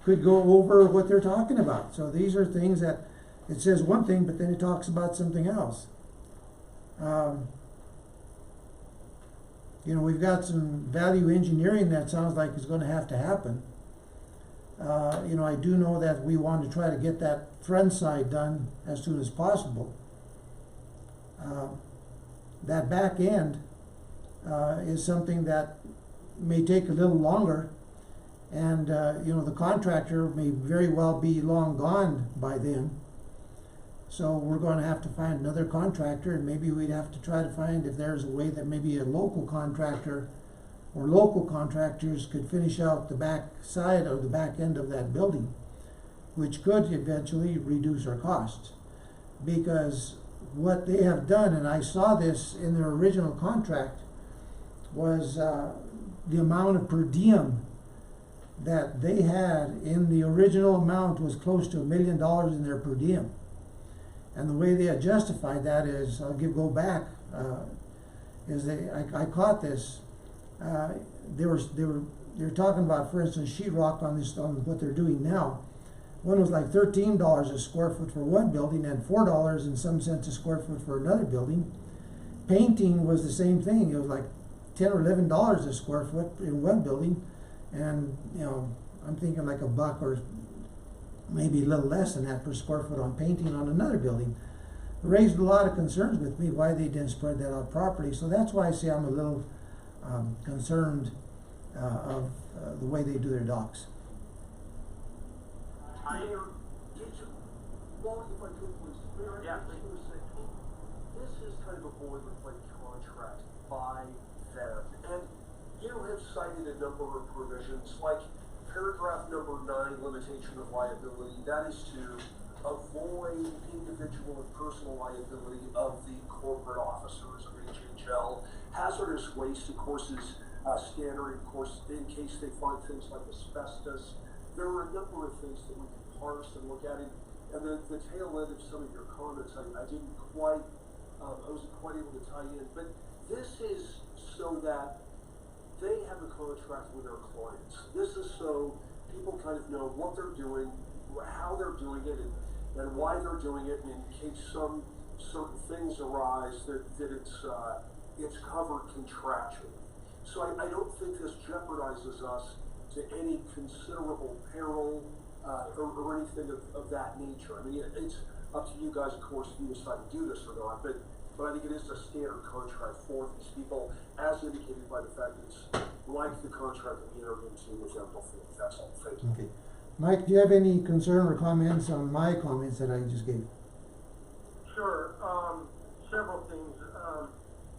could go over what they're talking about. So these are things that it says one thing, but then it talks about something else. You know, we've got some value engineering that sounds like is going to have to happen. You know, I do know that we want to try to get that front side done as soon as possible. That back end is something that may take a little longer, and, you know, the contractor may very well be long gone by then. So we're gonna have to find another contractor, and maybe we'd have to try to find if there's a way that maybe a local contractor or local contractors could finish out the back side or the back end of that building, which could eventually reduce our costs. Because what they have done, and I saw this in their original contract, was the amount of per diem that they had in the original amount was close to $1 million in their per diem. And the way they had justified that is, go back, I caught this. They were talking about, for instance, sheetrock on what they're doing now. One was like $13 a square foot for one building and $4 and some cents a square foot for another building. Painting was the same thing. It was like $10 or $11 a square foot in one building, and you know, I'm thinking like $1 or maybe a little less than that per square foot on painting on another building. It raised a lot of concerns with me why they didn't spread that out properly. So that's why I say I'm a little concerned of the way they do their docks. Mayor, Wally, if I could please, Mayor, Yeah, I was going to say, this is kind of a boilerplate contract by them, and you have cited a number of provisions, like paragraph number 9, limitation of liability. That is to avoid individual and personal liability of the corporate officers of HHL. Hazardous waste, of course, is standard, of course, in case they find things like asbestos. There are a number of things that we can parse and look at it. And the tail end of some of your comments, I didn't quite, I wasn't quite able to tie in. But this is so that they have a contract with their clients. This is so people kind of know what they're doing, how they're doing it, and why they're doing it, and in case some certain things arise, that it's covered contractually. So I don't think this jeopardizes us to any considerable peril or anything of that nature. I mean, it's up to you guys, of course, if you decide to do this or not, but I think it is a standard contract for these people, as indicated by the fact that it's like the contract that we entered into with them before. That's all. Thank you. Okay. Mike, do you have any concern or comments on my comments that I just gave? Sure, several things.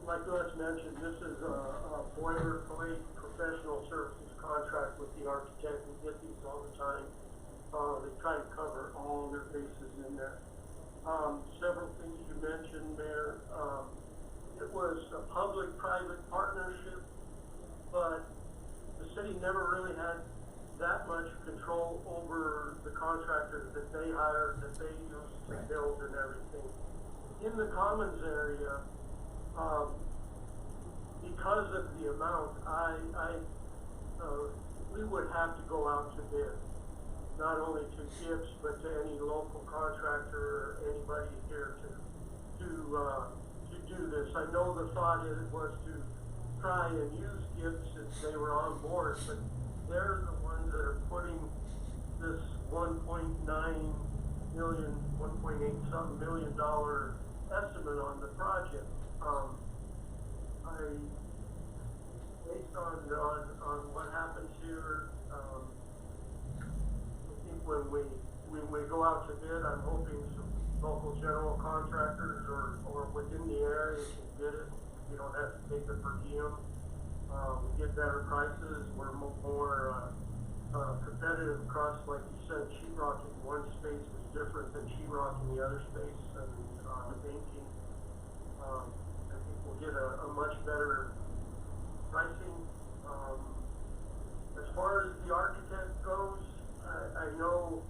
Like Les mentioned, this is a boilerplate professional services contract with the architect. We get these all the time. They try to cover all their bases in there. Several things you mentioned there. It was a public-private partnership, but the city never really had that much control over the contractors that they hired, that they used to build and everything. In the commons area, because of the amount, we would have to go out to bid, not only to Gibbs, but to any local contractor or anybody here to do this. I know the thought was to try and use Gibbs since they were on board, but they're the ones that are putting this $1.9 million, $1.8 something million estimate on the project. Based on what happens here, I think when we go out to bid, I'm hoping some local general contractors or within the area can bid it. You don't have to take the per diem. We get better prices. We're more competitive across, like you said, sheetrock in one space is different than sheetrock in the other space, and painting. I think we'll get a much better pricing. As far as the architect goes, I know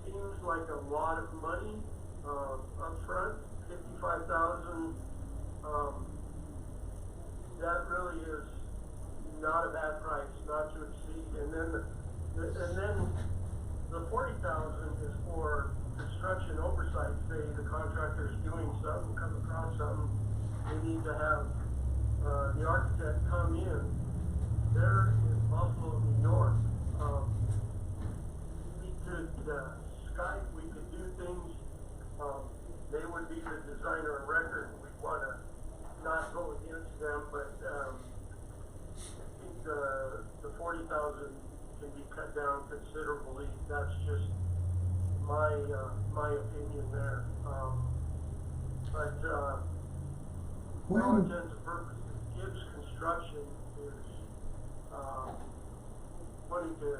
it seems like a lot of money up front, $55,000. That really is not a bad price, not to exceed. And then the $40,000 is for construction oversight. Say the contractor's doing something, come across something, they need to have the architect come in. There in Buffalo, New York, we could Skype, we could do things. They would be the designer of record. We'd want to not go against them, but can be cut down considerably. That's just my opinion there. But for all intents and purposes, Gibbs Construction is wanting to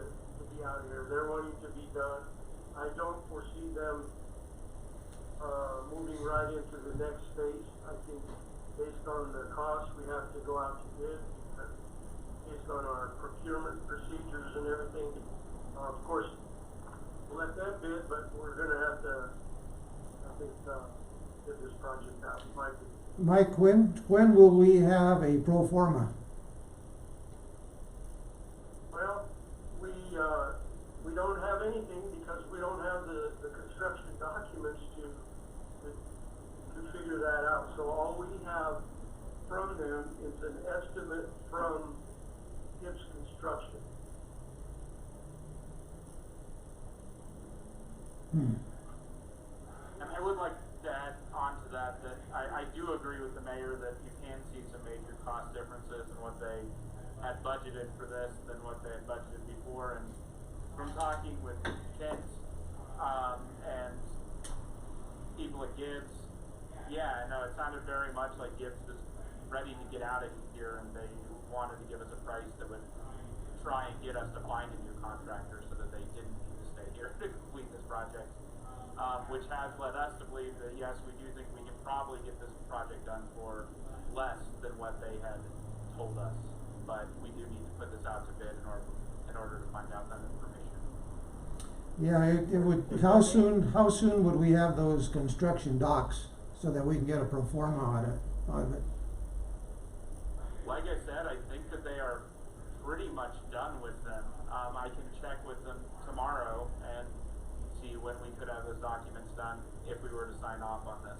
be out of here. They're wanting to be done. I don't foresee them moving right into the next phase. I think based on the cost, we have to go out to bid, based on our procurement procedures and everything. Of course, we'll let them bid, but we're gonna have to, I think, get this project out. Mike, when will we have a pro forma? Well, we don't have anything because we don't have the construction documents to figure that out. So all we have from them is an estimate from Gibbs Construction. And I would like to add on to that I do agree with the mayor that you can see some major cost differences in what they had budgeted for this than what they had budgeted before. And from talking with Kent and people at Gibbs, yeah, no, it sounded very much like Gibbs was ready to get out of here, and they wanted to give us a price that would try and get us to find a new contractor so that they didn't need to stay here to complete this project. Which has led us to believe that yes, we do think we can probably get this project done for less than what they had told us, but we do need to put this out to bid in order to find out that information. Yeah, it would. How soon would we have those construction docs so that we can get a pro forma out of it? Like I said, I think that they are pretty much done with them. I can check with them tomorrow and see when we could have those documents done if we were to sign off on this.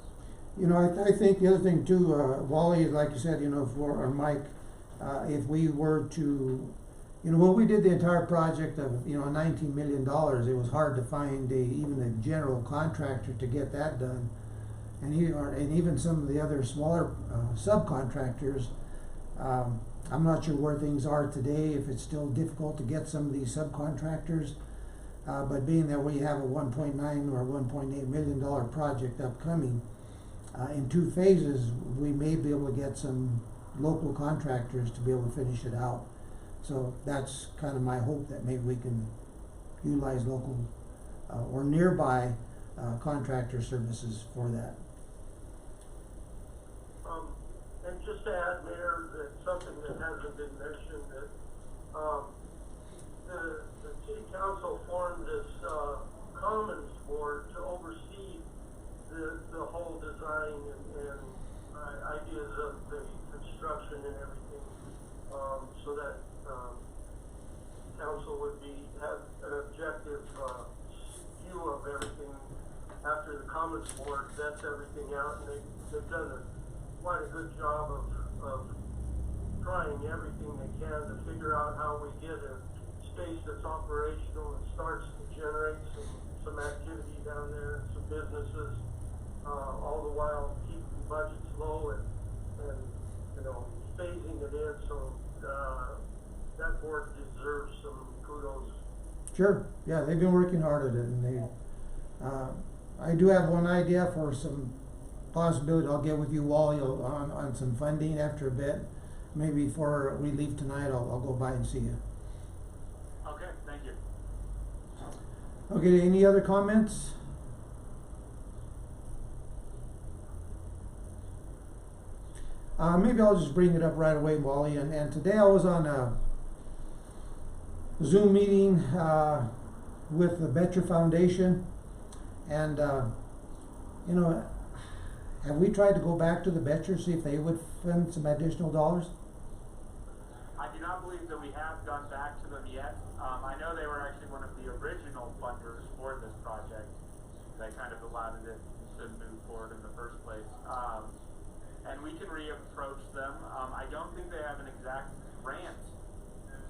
You know, I think the other thing too, Wally, like you said, you know, or Mike, if we were to, you know, when we did the entire project of, you know, $19 million, it was hard to find even a general contractor to get that done. And even some of the other smaller subcontractors, I'm not sure where things are today, if it's still difficult to get some of these subcontractors. But being that we have a $1.9 or $1.8 million project upcoming, in 2 phases, we may be able to get some local contractors to be able to finish it out. So that's kind of my hope, that maybe we can utilize local or nearby contractor services for that. And just to add, Mayor, that something that hasn't been mentioned, that the city council formed this commons board to oversee the whole design and ideas of the construction and everything, so that council would have an objective view of everything after the commons board vets everything out, and they've done quite a good job of trying everything they can to figure out how we get a space that's operational and starts to generate some activity down there, some businesses, all the while keeping budgets low and you know, phasing it in. So that board deserves some kudos. Sure, yeah, they've been working hard at it, and I do have one idea for some possibility. I'll get with you, Wally, on some funding after a bit. Maybe before we leave tonight, I'll go by and see you. Okay, thank you. Okay, any other comments? Maybe I'll just bring it up right away, Wally. And today I was on a Zoom meeting with the Betcher Foundation, and you know, have we tried to go back to the Betcher, see if they would fund some additional dollars? I do not believe that we have gone back to them yet. I know they were actually one of the original funders for this project that kind of allowed it to move forward in the first place. And we can reapproach them. I don't think they have an exact grant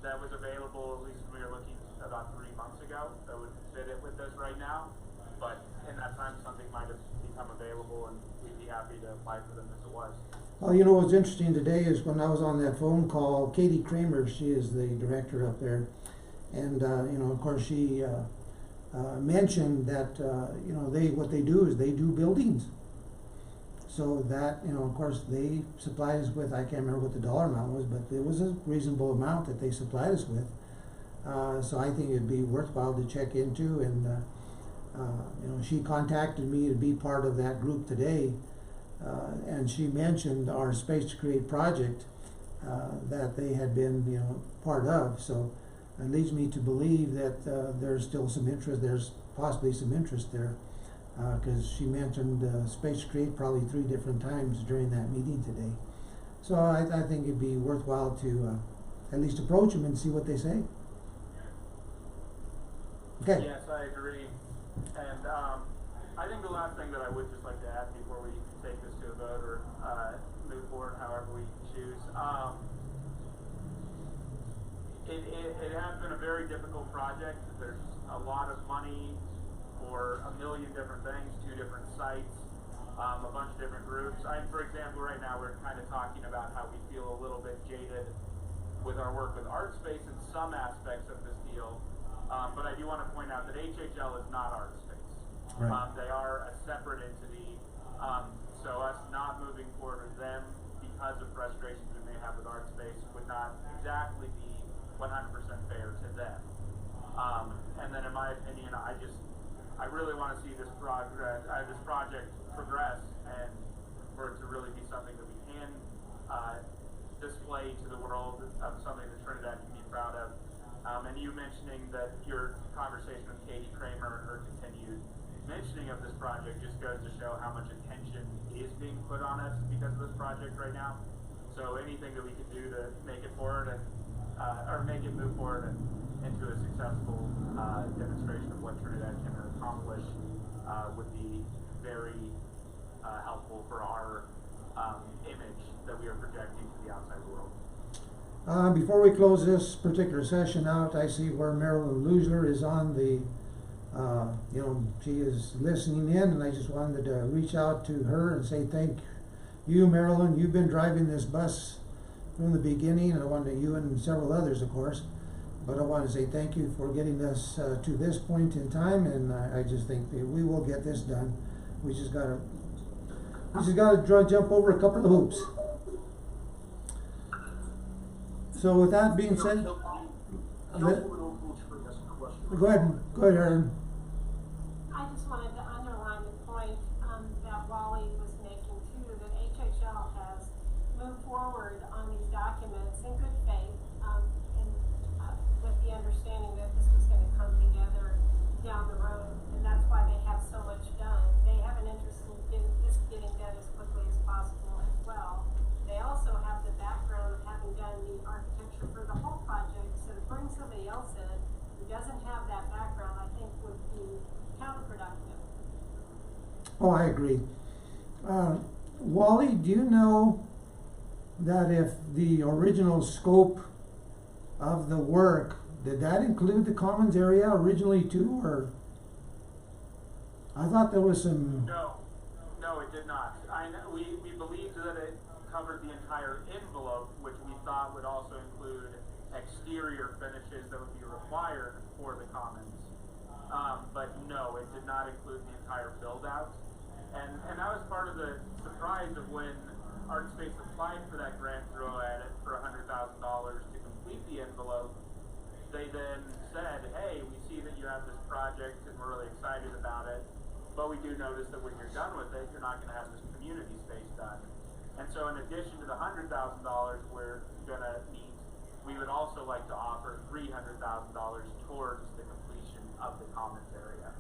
that was available, at least we were looking about 3 months ago, that would fit it with this right now. But in that time, something might have become available, and we'd be happy to apply for them if it was. Well, you know what's interesting today is when I was on that phone call, Katie Kramer, she is the director up there, And, of course, she mentioned that, what they do is they do buildings. So that, of course, they supplied us with, I can't remember what the dollar amount was, but it was a reasonable amount that they supplied us with. So I think it'd be worthwhile to check into, and, she contacted me to be part of that group today, and she mentioned our Space to Create project that they had been, part of. So it leads me to believe that there's still some interest, there's possibly some interest there. Because she mentioned Space to Create probably 3 different times during that meeting today. So I think it'd be worthwhile to at least approach them and see what they say. Okay. Yes, I agree. And I think the last thing that I would just like to add before we take this to a vote or move forward however we choose, it has been a very difficult project. There's a lot of money for a million different things, 2 different sites, a bunch of different groups. For example, right now we're kind of talking about how we feel a little bit jaded with our work with ArtSpace in some aspects of this deal. But I do want to point out that HHL is not ArtSpace. Right. They are a separate entity. So us not moving forward with them because of frustrations we may have with ArtSpace would not exactly be 100% fair to them. And then in my opinion, I really want to see this project progress, and for it to really be something that we can display to the world of something that Trinidad can be proud of. And you mentioning that your conversation with Katie Kramer and her continued mentioning of this project just goes to show how much attention is being put on us because of this project right now. So anything that we can do to make it forward and or make it move forward and into a successful demonstration of what Trinidad can accomplish would be very helpful for our image that we are projecting to the outside world. Before we close this particular session out, I see where Marilyn Lusler is on the, she is listening in, and I just wanted to reach out to her and say thank you, Marilyn. You've been driving this bus from the beginning, and I wanted you and several others, of course. But I want to say thank you for getting us to this point in time, and I just think that we will get this done. We just gotta jump over a couple of hoops. So with that being said, go ahead, Aaron. I just wanted to underline the point that Wally was making too, that HHL has moved forward on these documents in good faith, with the understanding that this was going to come together down the road, and that's why they have so much done. They have an interest in this getting done as quickly as possible as well. They also have the background of having done the architecture for the whole project, so to bring somebody else in who doesn't have that background, I think would be counterproductive. Oh, I agree. Wally, do you know that if the original scope of the work, did that include the commons area originally too, or? I thought there was some... No, it did not. We believed that it covered the entire envelope, which we thought would also include exterior finishes that would be required for the commons. But no, it did not include the entire build-out. And that was part of the surprise of when ArtSpace applied for that grant through at it for $100,000 to complete the envelope. They then said, hey, we see that you have this project and we're really excited about it, but we do notice that when you're done with it, you're not going to have this community space done. And so in addition to the $100,000 we're going to need, we would also like to offer $300,000 towards the completion of the commons area.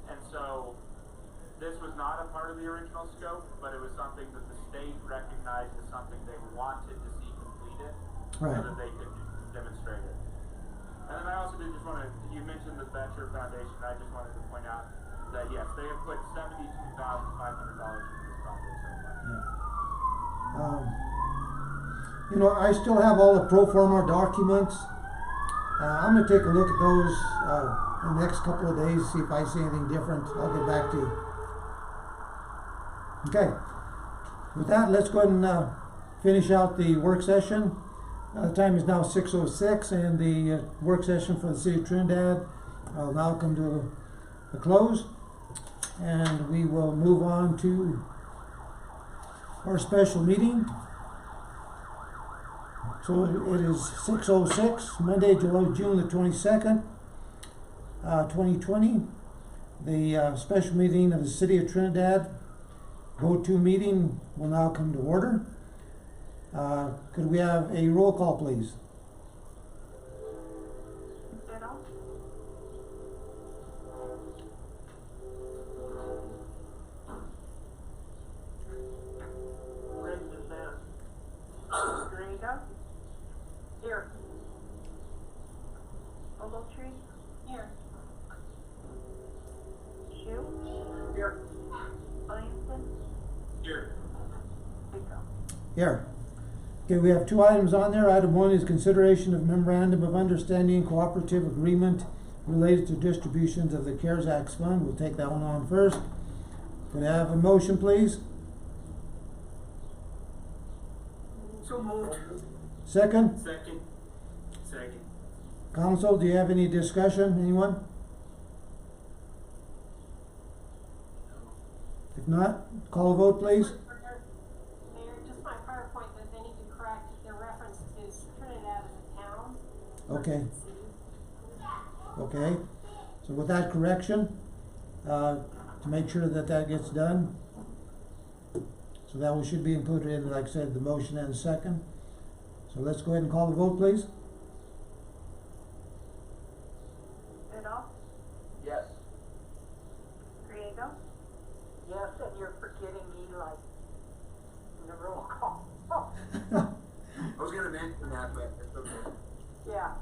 And so this was not a part of the original scope, but it was something that the state recognized as something they wanted to see completed, right, so that they could demonstrate it. And then I also did just want to, you mentioned the Venture Foundation, I just wanted to point out that yes, they have put $72,500 into this project so far. I still have all the pro forma documents. I'm going to take a look at those in the next couple of days, see if I see anything different. I'll get back to you. Okay. With that, let's go ahead and finish out the work session. The time is now 6:06, and the work session for the City of Trinidad will now come to a close. And we will move on to our special meeting. So it is 6:06, Monday, June the 22nd, 2020. The special meeting of the City of Trinidad go-to meeting will now come to order. Could we have a roll call, please? Ditto. Raise his hand. Grego. Here. Ogletree. Here. Shu. Here. Williamson. Here. Rico. Here. Okay, we have two items on there. Item one is consideration of memorandum of understanding cooperative agreement related to distributions of the CARES Act fund. We'll take that one on first. Could I have a motion, please? So moved. Second? Second. Second. Council, do you have any discussion? Anyone? If not, call a vote, please. Mayor, just my prior point that they need to correct their reference to Trinidad as a town. Okay. versus a city. Okay, so with that correction, to make sure that that gets done. So that one should be included in, like I said, the motion and second. So let's go ahead and call the vote, please. Ditto. Yes. Griego. Yes, and you're forgetting me like in the roll call. I was gonna mention that, but it's okay. Yeah.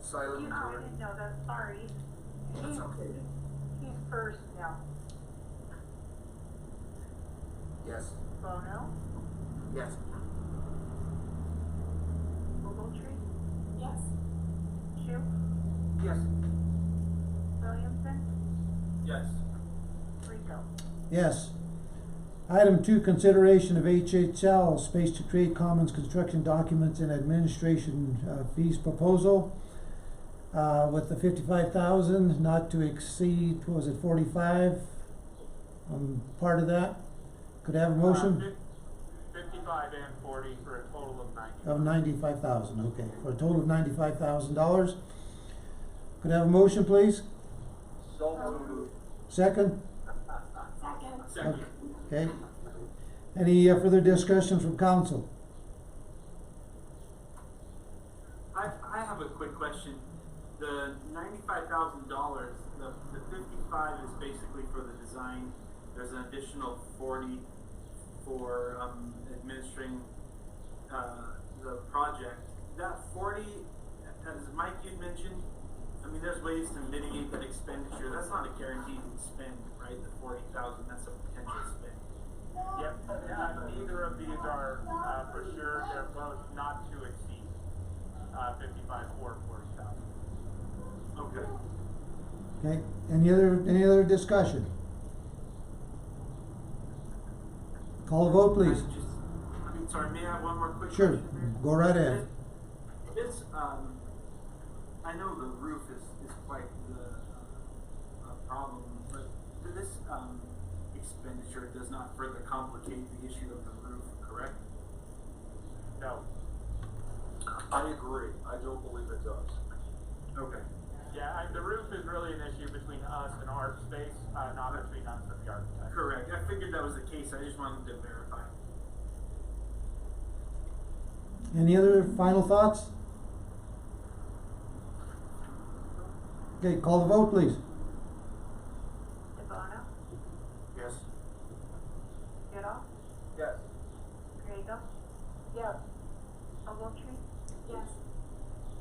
Silent I majority. didn't know that, sorry. That's okay. He's first now. Yes. Bono. Yes. Ogletree. Yes. Shu. Yes. Williamson. Yes. Rico. Yes. Item two, consideration of HHL Space to Create Commons construction documents and administration fees proposal. With the 55,000 not to exceed, what was it, 45? Part of that. Could I have a motion? 55 and 40 for a total of 90. Of 95,000, okay, for a total of $95,000. Could I have a motion, please? So moved. Second? Second. Second. Okay. Any further discussion from council? I have a quick question. The $95,000, the 55 is basically for the design. There's an additional 40 for administering the project. That 40, as Mike you'd mentioned, I mean, there's ways to mitigate that expenditure. That's not a guaranteed spend, right? The 40,000, that's a potential spend. Yep, neither of these are for sure. They're both not to exceed 55 or 40,000. Okay. Okay, any other discussion? Call a vote, please. Sorry, may I have one more quick Sure, question here? go right ahead. It's, I know the roof is quite the problem, but this expenditure does not further complicate the issue of the roof, correct? No. I agree. I don't believe it does. Okay. Yeah, the roof is really an issue between us and art space, not between us and the architect. Correct. I figured that was the case. I just wanted to verify. Any other final thoughts? Okay, call the vote, please. Bono. Yes. Ditto. Yes. Griego. Yes. Ogletree. Yes.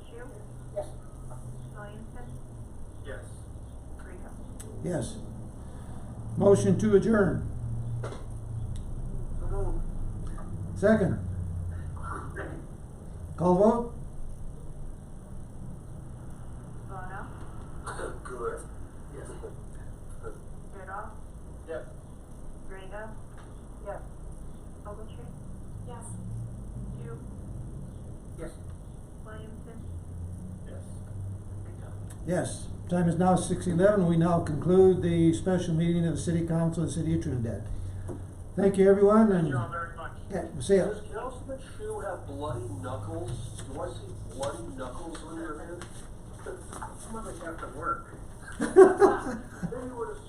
Shu. Yes. Williamson. Yes. Rico. Yes. Motion to adjourn. Second. Call the vote? Bono. Good. Yes. Ditto. Yes. Griego. Yes. Ogletree. Yes. Shu. Yes. Yes, time is now 6:11. We now conclude the special meeting of the City Council of the City of Trinidad. Thank you, everyone, Thank and you all very much. yeah, see ya. Does Councilman Shu have bloody knuckles? Do I see bloody knuckles on your hand? Some of us have to work. Maybe we're just